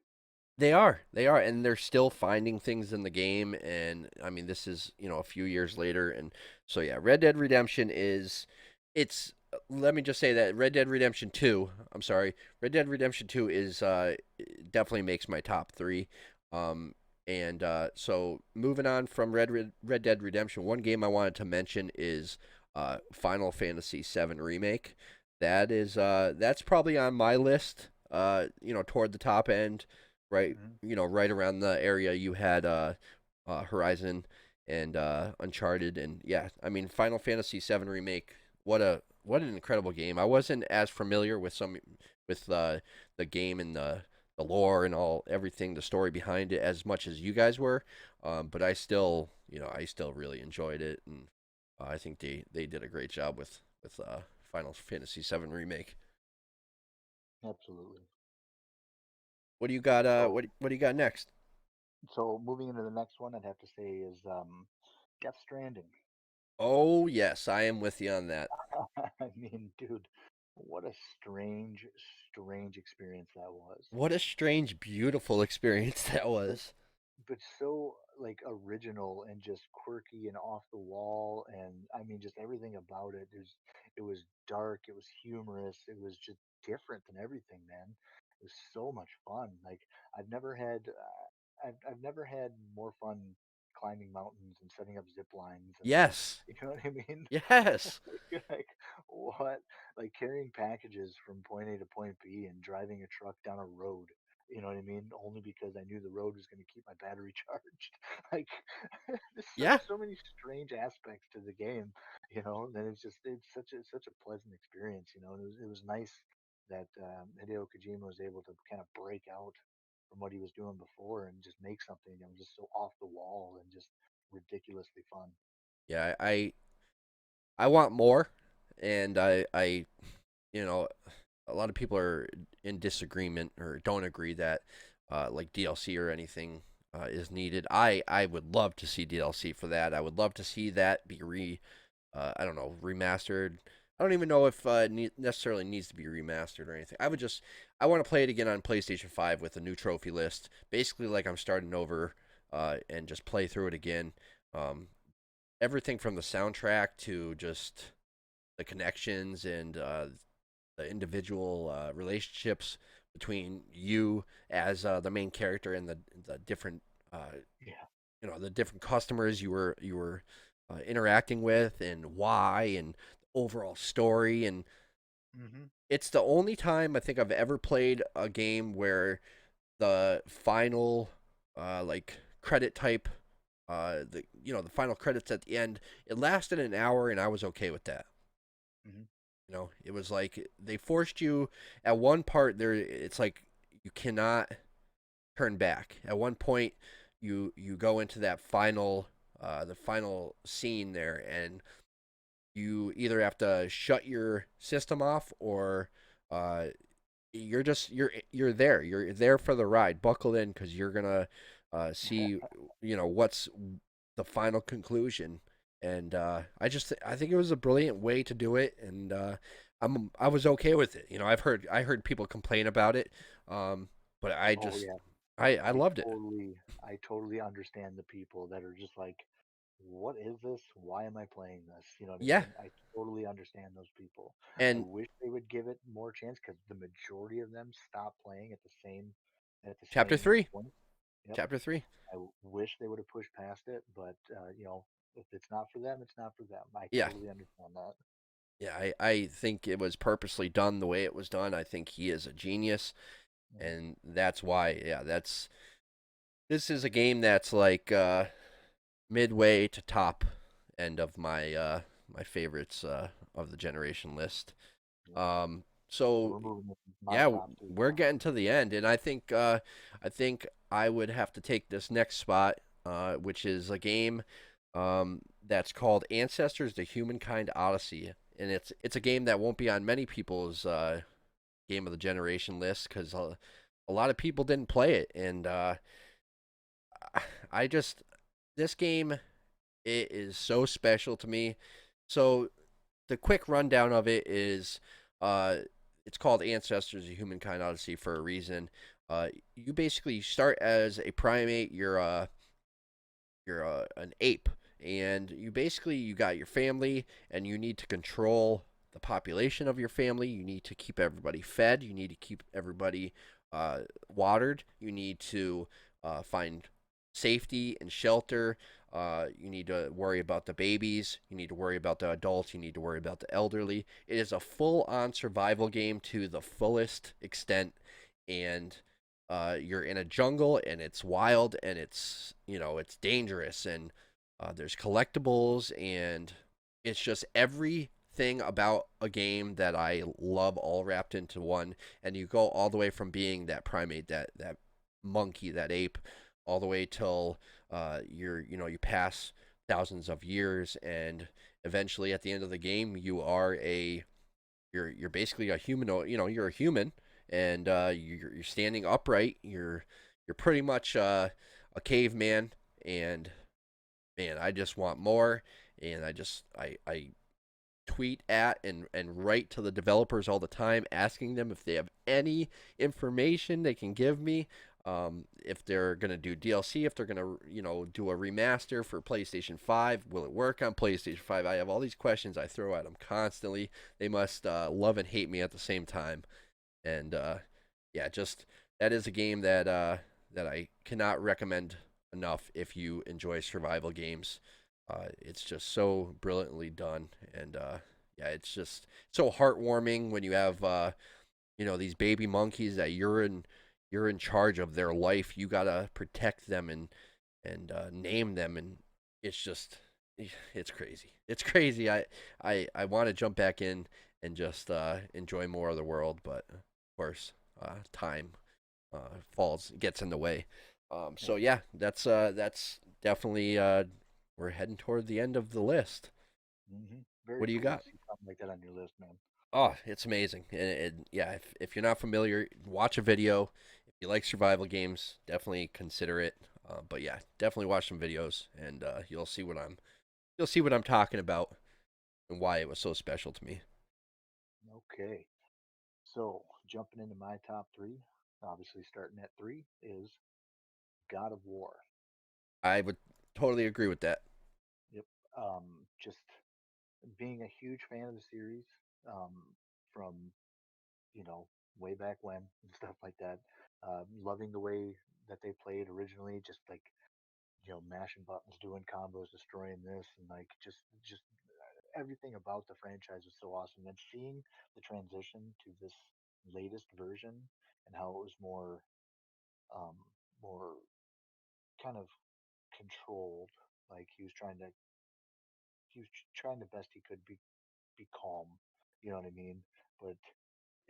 They are, and they're still finding things in the game. And I mean, this is a few years later, and so yeah, Red Dead Redemption is, it's. Let me just say that Red Dead Redemption 2. I'm sorry, Red Dead Redemption 2 is definitely makes my top three. Um, and so moving on from Red Dead Redemption, one game I wanted to mention is Final Fantasy VII Remake. That's probably on my list. Toward the top end, right, Hmm. right around the area you had Horizon and Uncharted, and yeah, I mean Final Fantasy VII Remake. What an incredible game. I wasn't as familiar with the game and the lore and all everything, the story behind it as much as you guys were, but I still really enjoyed it, and I think they did a great job with Final Fantasy VII Remake. Absolutely. What do you got? So, What do you got next? so moving into the next one, I'd have to say is Death Stranding. Oh yes, I am with you on that. I mean, dude, what a strange, strange experience that was. What a strange, beautiful experience that But was. but so like original and just quirky and off the wall, and I mean just everything about it. It was dark, it was humorous, it was just different than everything, man. It was so much fun. Like I've never had I've never had more fun climbing mountains and setting up zip lines and Yes, you know what I mean? yes, Like what? Like carrying packages from point A to point B and driving a truck down a road. You know what I mean? Only because I knew the road was going to keep my battery charged. Like there's yeah, so many strange aspects to the game. That it's such a pleasant experience. And it was nice that Hideo Kojima was able to kind of break out from what he was doing before and just make something that was just so off the wall and just ridiculously fun. yeah. I want more, and you know, a lot of people are in disagreement or don't agree that like DLC or anything is needed. I would love to see DLC for that. I would love to see that be I don't know, remastered. I don't even know if necessarily needs to be remastered or anything. I want to play it again on PlayStation 5 with a new trophy list. Basically, like I'm starting over and just play through it again. Um, Everything from the soundtrack to just the connections and the individual relationships between you as the main character and the different uh, Yeah. the different customers you were interacting with, and why, and the overall story. And Hmm. it's the only time I think I've ever played a game where the final like credit type the final credits at the end, it lasted an hour, and I was okay with that. Hmm. It was like they forced you at one part there. It's like you cannot turn back. At one point, you go into that the final scene there, and you either have to shut your system off or uh, you're there for the ride. Buckle in because you're gonna see what's the final conclusion. And I think it was a brilliant way to do it, and I was okay with it. I heard people complain about it, but Oh yeah, I loved it. I totally understand the people that are just like, what is this? Why am I playing this? You know what I Yeah, mean? I totally understand those people. I and wish they would give it more chance because the majority of them stop playing at the chapter same 3, point. Yep. chapter 3. Wish they would have pushed past it, but if it's not for them, it's not for them. I Yeah, totally understand that. yeah. I think it was purposely done the way it was done. I think he is a genius, Hmm. and that's why. Yeah, this is a game that's like midway to top end of my favorites of the generation list. Yeah. So So we're moving to my yeah, top two we're now. getting to the end, and I think I would have to take this next spot, which is a game that's called Ancestors: The Humankind Odyssey, and it's a game that won't be on many people's game of the generation list because a lot of people didn't play it, and I just this game it is so special to me. So the quick rundown of it is uh it's called Ancestors: A Humankind Odyssey for a reason. You basically start as a primate. You're an ape, and you got your family, and you need to control the population of your family. You need to keep everybody fed. You need to keep everybody watered. You need to find safety and shelter. You need to worry about the babies. You need to worry about the adults. You need to worry about the elderly. It is a full-on survival game to the fullest extent, and you're in a jungle and it's wild and it's dangerous and there's collectibles and it's just everything about a game that I love all wrapped into one. And you go all the way from being that primate, that monkey, that ape, all the way till you pass thousands of years and eventually at the end of the game you're basically a humanoid. You're a human, and you're standing upright. You're pretty much a caveman, and man, I just want more. And I tweet at and write to the developers all the time, asking them if they have any information they can give me. If they're gonna do DLC, if they're gonna do a remaster for PlayStation 5, will it work on PlayStation 5? I have all these questions I throw at them constantly. They must love and hate me at the same time. And yeah, just that is a game that I cannot recommend enough if you enjoy survival games. It's just so brilliantly done, and yeah, it's just so heartwarming when you have these baby monkeys that you're in charge of their life. You gotta protect them and name them, and it's just it's crazy. It's crazy. I want to jump back in and just enjoy more of the world, but of course, time gets in the way. So Yep. yeah, that's definitely we're heading toward the end of the list. What Very do you cool to got? see something like that on your list, man. Oh, it's amazing. And yeah, if you're not familiar, watch a video. If you like survival games, definitely consider it. But yeah, definitely watch some videos, and you'll see what I'm talking about and why it was so special to me. Okay. So jumping into my top three, obviously starting at three is God of War. I would totally agree with that. Yep. Just being a huge fan of the series, um, from way back when and stuff like that. Loving the way that they played originally, just like mashing buttons, doing combos, destroying this, and like just everything about the franchise was so awesome. And seeing the transition to this latest version and how it was um, more kind of controlled. Like he was trying the best he could be calm. You know what I mean? But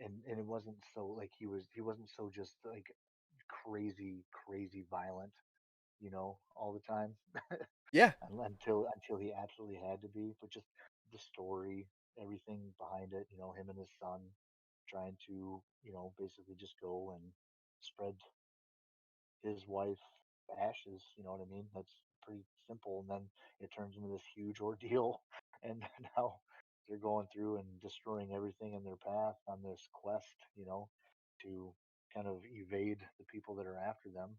and it wasn't so like he wasn't so just like crazy violent. You know, all the time Yeah, until he absolutely had to be. But just the story, everything behind it. You know, him and his son trying to basically just go and spread his wife ashes. You know what I mean? That's pretty simple. And then it turns into this huge ordeal, and now they're going through and destroying everything in their path on this quest. To kind of evade the people that are after them.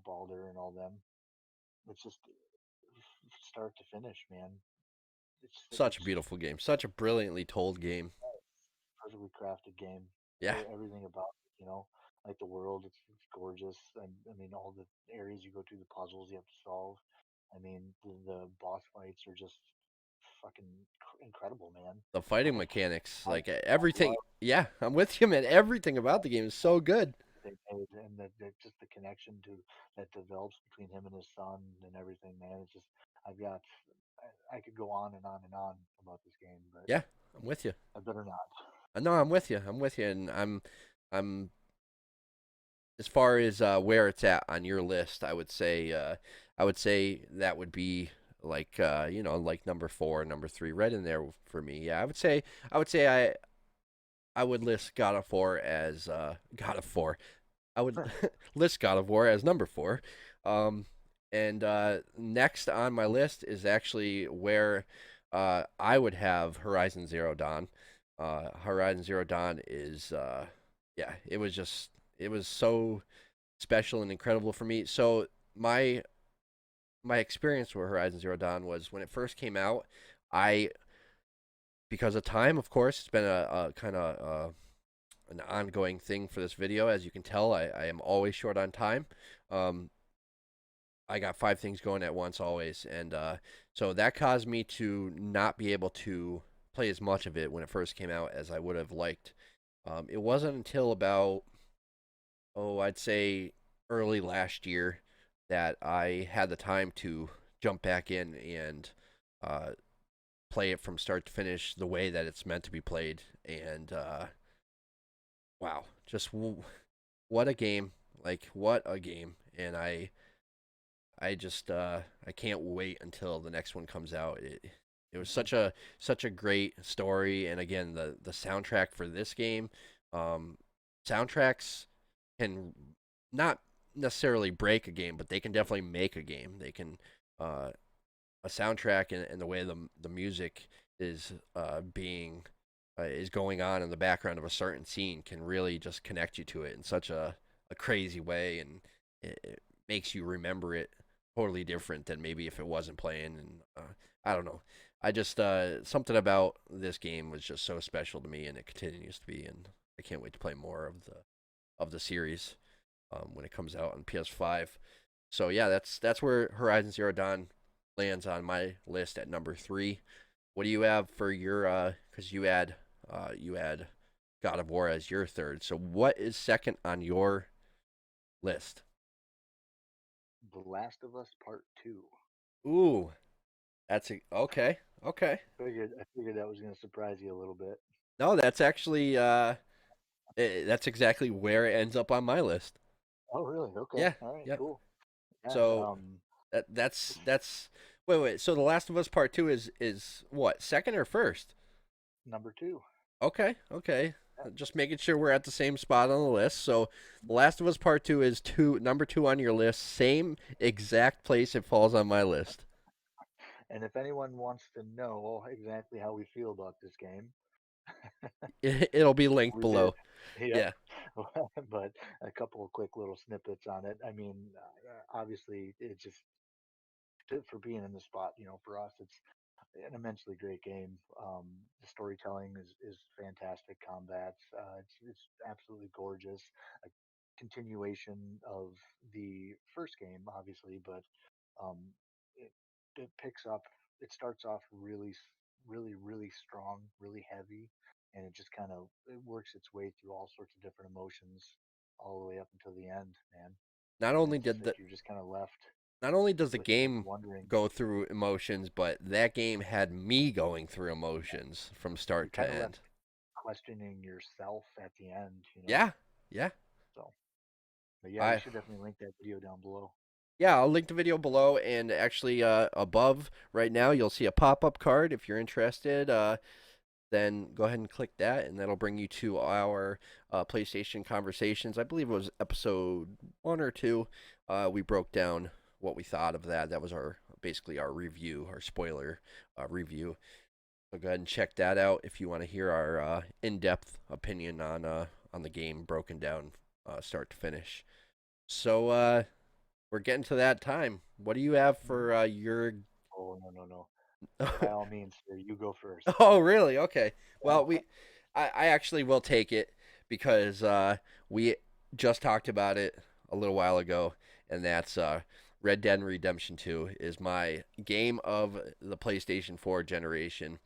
Balder and all them. It's just start to finish, man. such a It's beautiful game, such a brilliantly told game. perfectly crafted game. Yeah, Everything about it, like the world, it's gorgeous. And I mean, all the areas you go to, the puzzles you have to solve. I mean, the boss fights are just fucking incredible, man. the fighting Like mechanics, I, like I everything. love Yeah, I'm with you, man. Everything about the game is so good. they made and just the connection to that develops between him and his son and everything, man. It's just I've got I could go on and on and on about this game, but Yeah, I'm with you. I better not. No, I'm with you. I'm with you, and I'm as far as where it's at on your list. I would say that would be like like number four, number three, right in there for me. Yeah, I would say I would list God of War as God of War. I would list God of War as number four. Um, and next on my list is actually where I would have Horizon Zero Dawn. Horizon Zero Dawn is, yeah, it was so special and incredible for me. So my my experience with Horizon Zero Dawn was when it first came out. I Because of time, of course, it's been a kind of an ongoing thing for this video. As you can tell, I am always short on time. Um, I got five things going at once always, and so that caused me to not be able to play as much of it when it first came out as I would have liked. It wasn't until about I'd say early last year that I had the time to jump back in and uh, play it from start to finish the way that it's meant to be played. And wow, what a game! Like what a game! And I just I can't wait until the next one comes out. It was such a great story, and again the soundtrack for this game, um, soundtracks can not necessarily break a game, but they can definitely make a game. They can uh, a soundtrack and the way the music is being is going on in the background of a certain scene can really just connect you to it in such a crazy way, and it makes you remember it totally different than maybe if it wasn't playing. And I don't know. I just something about this game was just so special to me, and it continues to be. And I can't wait to play more of the series when it comes out on PS5. So yeah, that's where Horizon Zero Dawn lands on my list at number three. What do you have for your? Because you had God of War as your third. So what is second on your list? The Last of Us Part Two. Ooh, okay. Okay. I figured that was going to surprise you a little bit. No, that's actually that's exactly where it ends up on my list. Oh, really? Okay. Yeah. All right. Yep. Cool. Yeah. So This that's wait. So The Last of Us Part Two is what, second or first? number two. Okay, okay. Yeah. Just making sure we're at the same spot on the list. So, The Last of Us Part Two is number two on your list. Same exact place it falls on my list. And if anyone wants to know exactly how we feel about this game, It'll be linked we did. below. Yep. Yeah. But a couple of quick little snippets on it. I mean, obviously, it just for being in the spot, for us, it's an immensely great game. The storytelling is fantastic. Combats, it's absolutely gorgeous. A continuation of the first game, obviously, but um, it it picks up. It starts off really strong, really heavy, and it just kind of it works its way through all sorts of different emotions all the way up until the end, man. Not And only it's just did like the you're just kind of left. Not only does the with you game wondering, go through emotions, but that game had me going through emotions from you start to kind of left end. questioning yourself at the end, you know. Yeah, yeah. So, but yeah, we I should definitely link that video down below. Yeah, I'll link the video below, and actually above right now you'll see a pop-up card. If you're interested, then go ahead and click that, and that'll bring you to our PlayStation conversations. I believe it was episode 1 or 2. We broke down what we thought of that. That was our basically our review, our spoiler review. So go ahead and check that out if you want to hear our in-depth opinion on the game broken down start to finish. So we're getting to that time. What do you have Mhm. for your? Oh, no, no, no. By all means, sir, you go first. Oh, really? Okay. Well, I actually will take it because we just talked about it a little while ago, and that's Red Dead Redemption 2 is my game of the PlayStation 4 generation.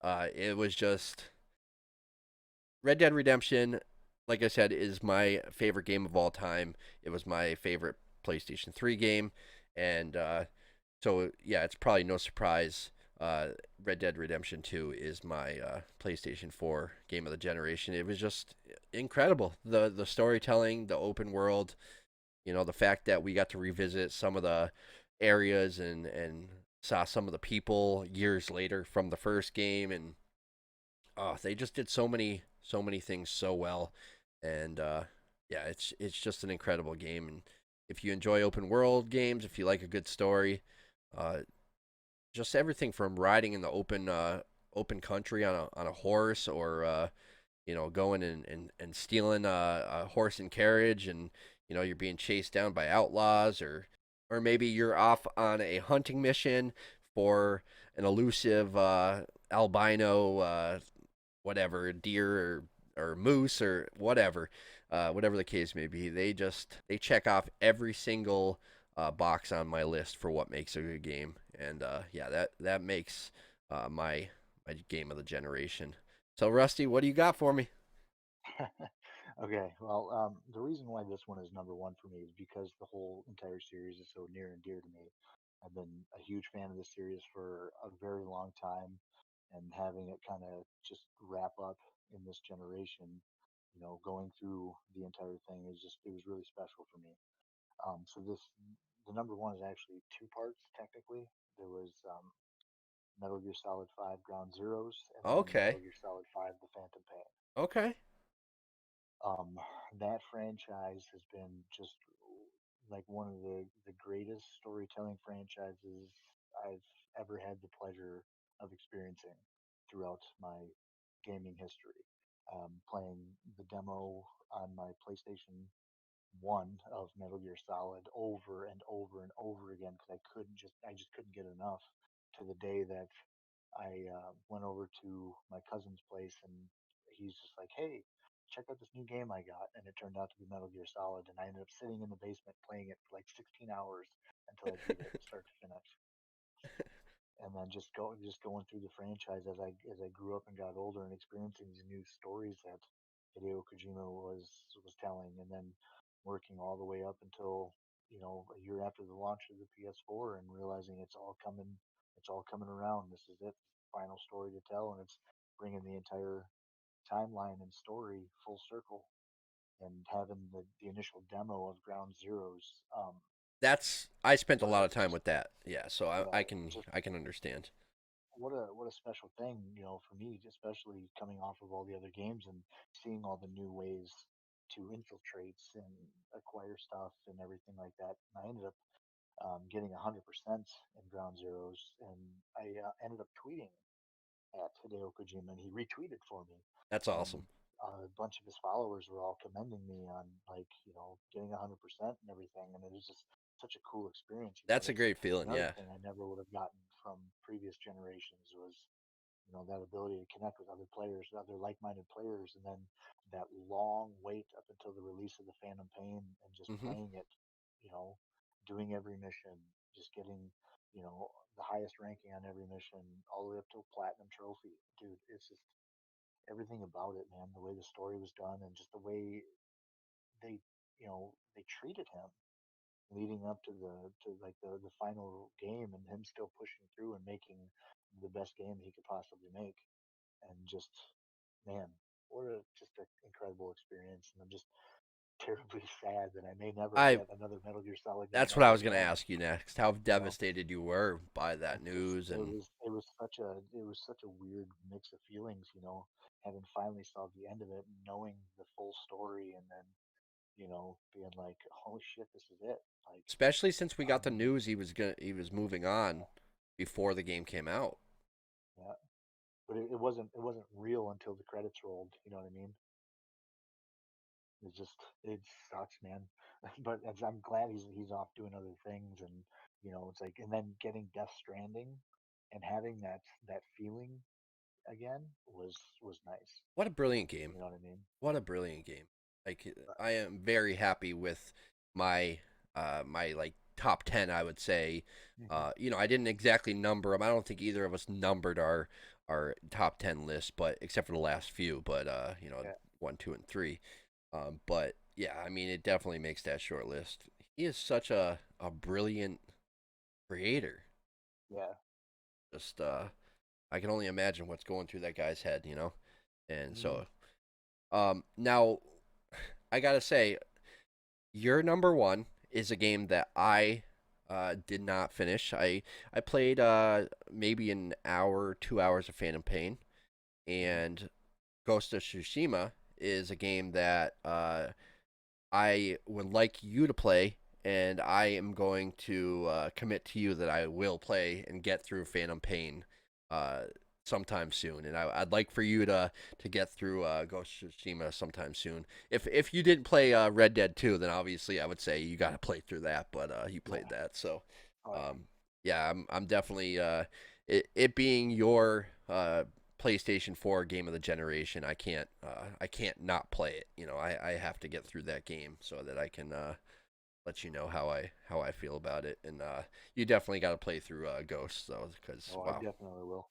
It was just Red Dead Redemption, like I said, is my favorite game of all time. It was my favorite PlayStation 3 game, and so yeah, it's probably no surprise. Red Dead Redemption 2 is my PlayStation 4 game of the generation. It was just incredible. The storytelling, the open world, the fact that we got to revisit some of the areas and saw some of the people years later from the first game, and they just did so many things so well, and yeah, it's just an incredible game. And if you enjoy open world games, if you like a good story, uh, just everything from riding in the open country on a horse, or going and stealing a horse and carriage, and you're being chased down by outlaws, or maybe you're off on a hunting mission for an elusive albino whatever deer or moose or whatever the case may be. They check off every single box on my list for what makes a good game, and yeah, that makes my game of the generation. So Rusty, what do you got for me? Okay, well, the reason why this one is number one for me is because the whole entire series is so near and dear to me. I've been a huge fan of this series for a very long time, and having it kind of just wrap up in this generation, going through the entire thing it was really special for me. The number one is actually two parts technically. There was Metal Gear Solid 5 Ground Zeroes, and then Okay, Metal Gear Solid 5 The Phantom Pain. okay, Um, that franchise has been just like one of the greatest storytelling franchises I've ever had the pleasure of experiencing throughout my gaming history. Playing the demo on my PlayStation 1 of Metal Gear Solid over and over and over again because I just couldn't get enough. To the day that I went over to my cousin's place and he's just like, "Hey, check out this new game I got," and it turned out to be Metal Gear Solid, and I ended up sitting in the basement playing it for like 16 hours until I beat it start to finish. And then just going through the franchise as I grew up and got older and experiencing these new stories that Hideo Kojima was telling, and then working all the way up until a year after the launch of the PS4 and realizing it's all coming around. This is it, final story to tell, and it's bringing the entire timeline and story full circle. And having the initial demo of Ground Zeroes, that's I spent a what lot a of time just with that. Yeah, so I yeah, can just I can understand. what a special thing, for me, especially coming off of all the other games and seeing all the new ways to infiltrate and acquire stuff and everything like that. And I ended up getting 100% in Ground Zeroes, and I ended up tweeting at Hideo Kojima, and he retweeted for me, That's and awesome. a bunch of his followers were all commending me on like getting 100% and everything, and it was just such a cool experience. That's a That's great feeling. another Yeah, thing I never would have gotten from previous generations was that ability to connect with other players, other like-minded players, and then that long wait up until the release of the Phantom Pain and just hmm playing it, you know, doing every mission, just getting, the highest ranking on every mission, all the way up to a platinum trophy. Dude, it's just everything about it, man. The way the story was done and just the way they, they treated him. leading up to the final game, and him still pushing through and making the best game he could possibly make. And just, man, what a just an incredible experience. And I'm just terribly sad that I may never I get another Metal Gear Solid game That's what I ever was gonna again. ask you next. How You know, devastated you were by that it's just news, and it was such a weird mix of feelings. Having finally saw the end of it, and knowing the full story, and then being like, holy shit, this is it. Like, especially since we got the um, news he was moving on before the game came out. yeah, but it wasn't real until the credits rolled. You know what I mean? It sucks, man. But I'm glad he's off doing other things, and it's like, and then getting Death Stranding, and having that feeling again was nice. What a brilliant game! You know what I mean? What a brilliant game! Like But, I am very happy with my my like top 10. I would say, hmm I didn't exactly number them. I don't think either of us numbered our top 10 list, but except for the last few. But yeah, 1, 2, and 3. But yeah, I mean, it definitely makes that short list. He is such a brilliant creator. yeah. Just I can only imagine what's going through that guy's head. And hmm so now I gotta say, your number one is a game that I did not finish. I played maybe an hour, 2 hours of Phantom Pain, hmm and Ghost of Tsushima is a game that I would like you to play, and I am going to commit to you that I will play and get through Phantom Pain uh, sometime soon. And I'd like for you to get through Ghost of Tsushima sometime soon. If you didn't play Red Dead 2, then obviously I would say you got to play through that, but you played Yeah. that. So, Oh yeah. um, yeah, I'm definitely it being your PlayStation 4 game of the generation, I can't not play it. I have to get through that game so that I can let you know how I feel about it. And you definitely got to play through Ghosts though, because Oh, I wow. definitely will.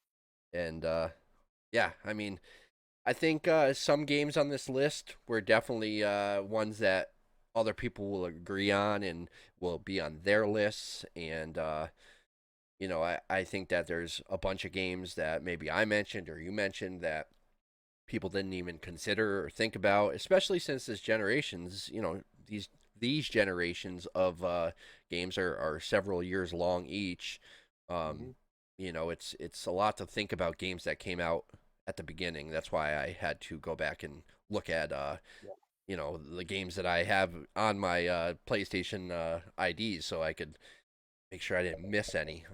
And yeah, I mean, I think some games on this list were definitely ones that other people will agree on and will be on their lists. And I think that there's a bunch of games that maybe I mentioned or you mentioned that people didn't even consider or think about, especially since this generations, these generations of games are several years long each. Um, hmm it's a lot to think about games that came out at the beginning. That's why I had to go back and look at Yeah. the games that I have on my PlayStation IDs so I could make sure I didn't miss any.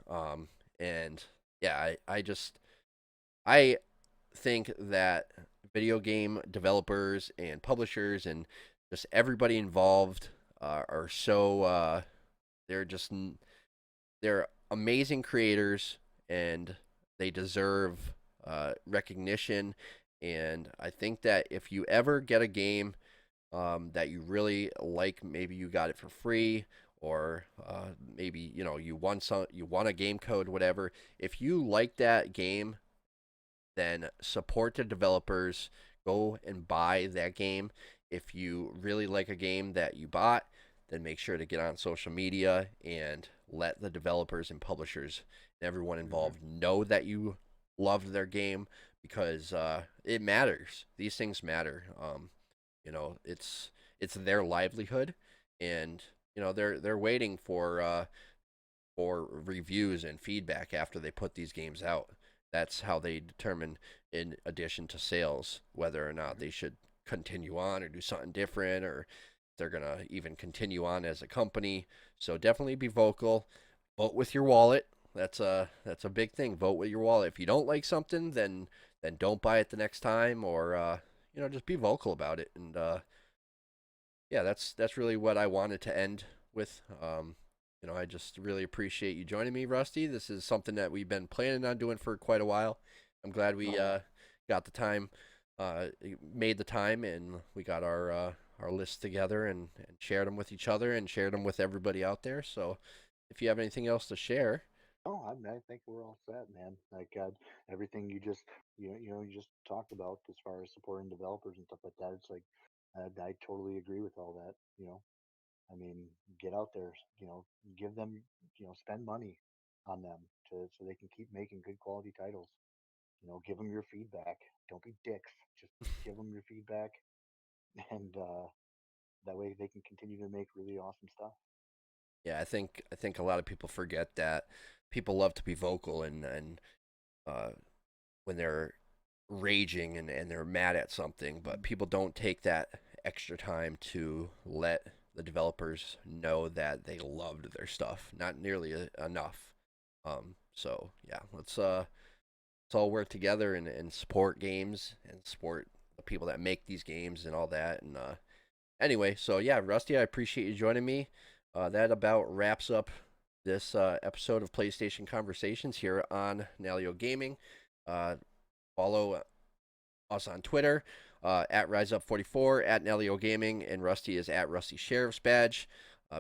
And yeah, I think that video game developers and publishers and just everybody involved are so they're just they're amazing creators and they deserve recognition. And I think that if you ever get a game that you really like, maybe you got it for free, or maybe you won a game code, whatever. If you like that game, then support the developers. Go and buy that game. If you really like a game that you bought, then make sure to get on social media and let the developers and publishers and everyone hmm involved know that you loved their game because it matters. These things matter. It's their livelihood, and they're waiting for reviews and feedback after they put these games out. That's how they determine, in addition to sales, whether or not hmm they should continue on or do something different, or they're gonna even continue on as a company. So definitely be vocal. Vote with your wallet. That's a big thing. Vote with your wallet. If you don't like something, then don't buy it the next time, or just be vocal about it. And yeah, that's really what I wanted to end with. I just really appreciate you joining me, Rusty. This is something that we've been planning on doing for quite a while. I'm glad we Oh yeah. got the time, made the time, and we got our lists together and shared them with each other and shared them with everybody out there. So, if you have anything else to share, Oh, I think we're all set, man. Like, everything you just talked about as far as supporting developers and stuff like that. It's like, I totally agree with all that. I mean, get out there, give them, spend money on them so they can keep making good quality titles. Give them your feedback. Don't be dicks. Just give them your feedback, and that way they can continue to make really awesome stuff. Yeah, I think a lot of people forget that people love to be vocal and uh, when they're raging and they're mad at something, but people don't take that extra time to let the developers know that they loved their stuff. Not nearly enough. So yeah, let's all work together and support games and support the people that make these games and all that. And anyway, so yeah, Rusty, I appreciate you joining me. That about wraps up this episode of PlayStation Conversations here on Nalyo Gaming. Uh, follow us on Twitter at RiseUp44, at Nalyo Gaming, and Rusty is at Rusty Sheriff's Badge.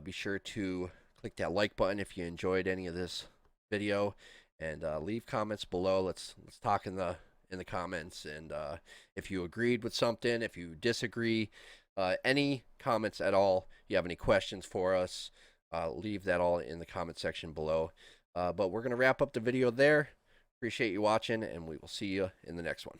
Be sure to click that like button if you enjoyed any of this video, and leave comments below. Let's talk in the comments, and if you agreed with something, if you disagree, any comments at all, you have any questions for us, leave that all in the comment section below. But we're gonna wrap up the video there. Appreciate you watching, and we will see you in the next one.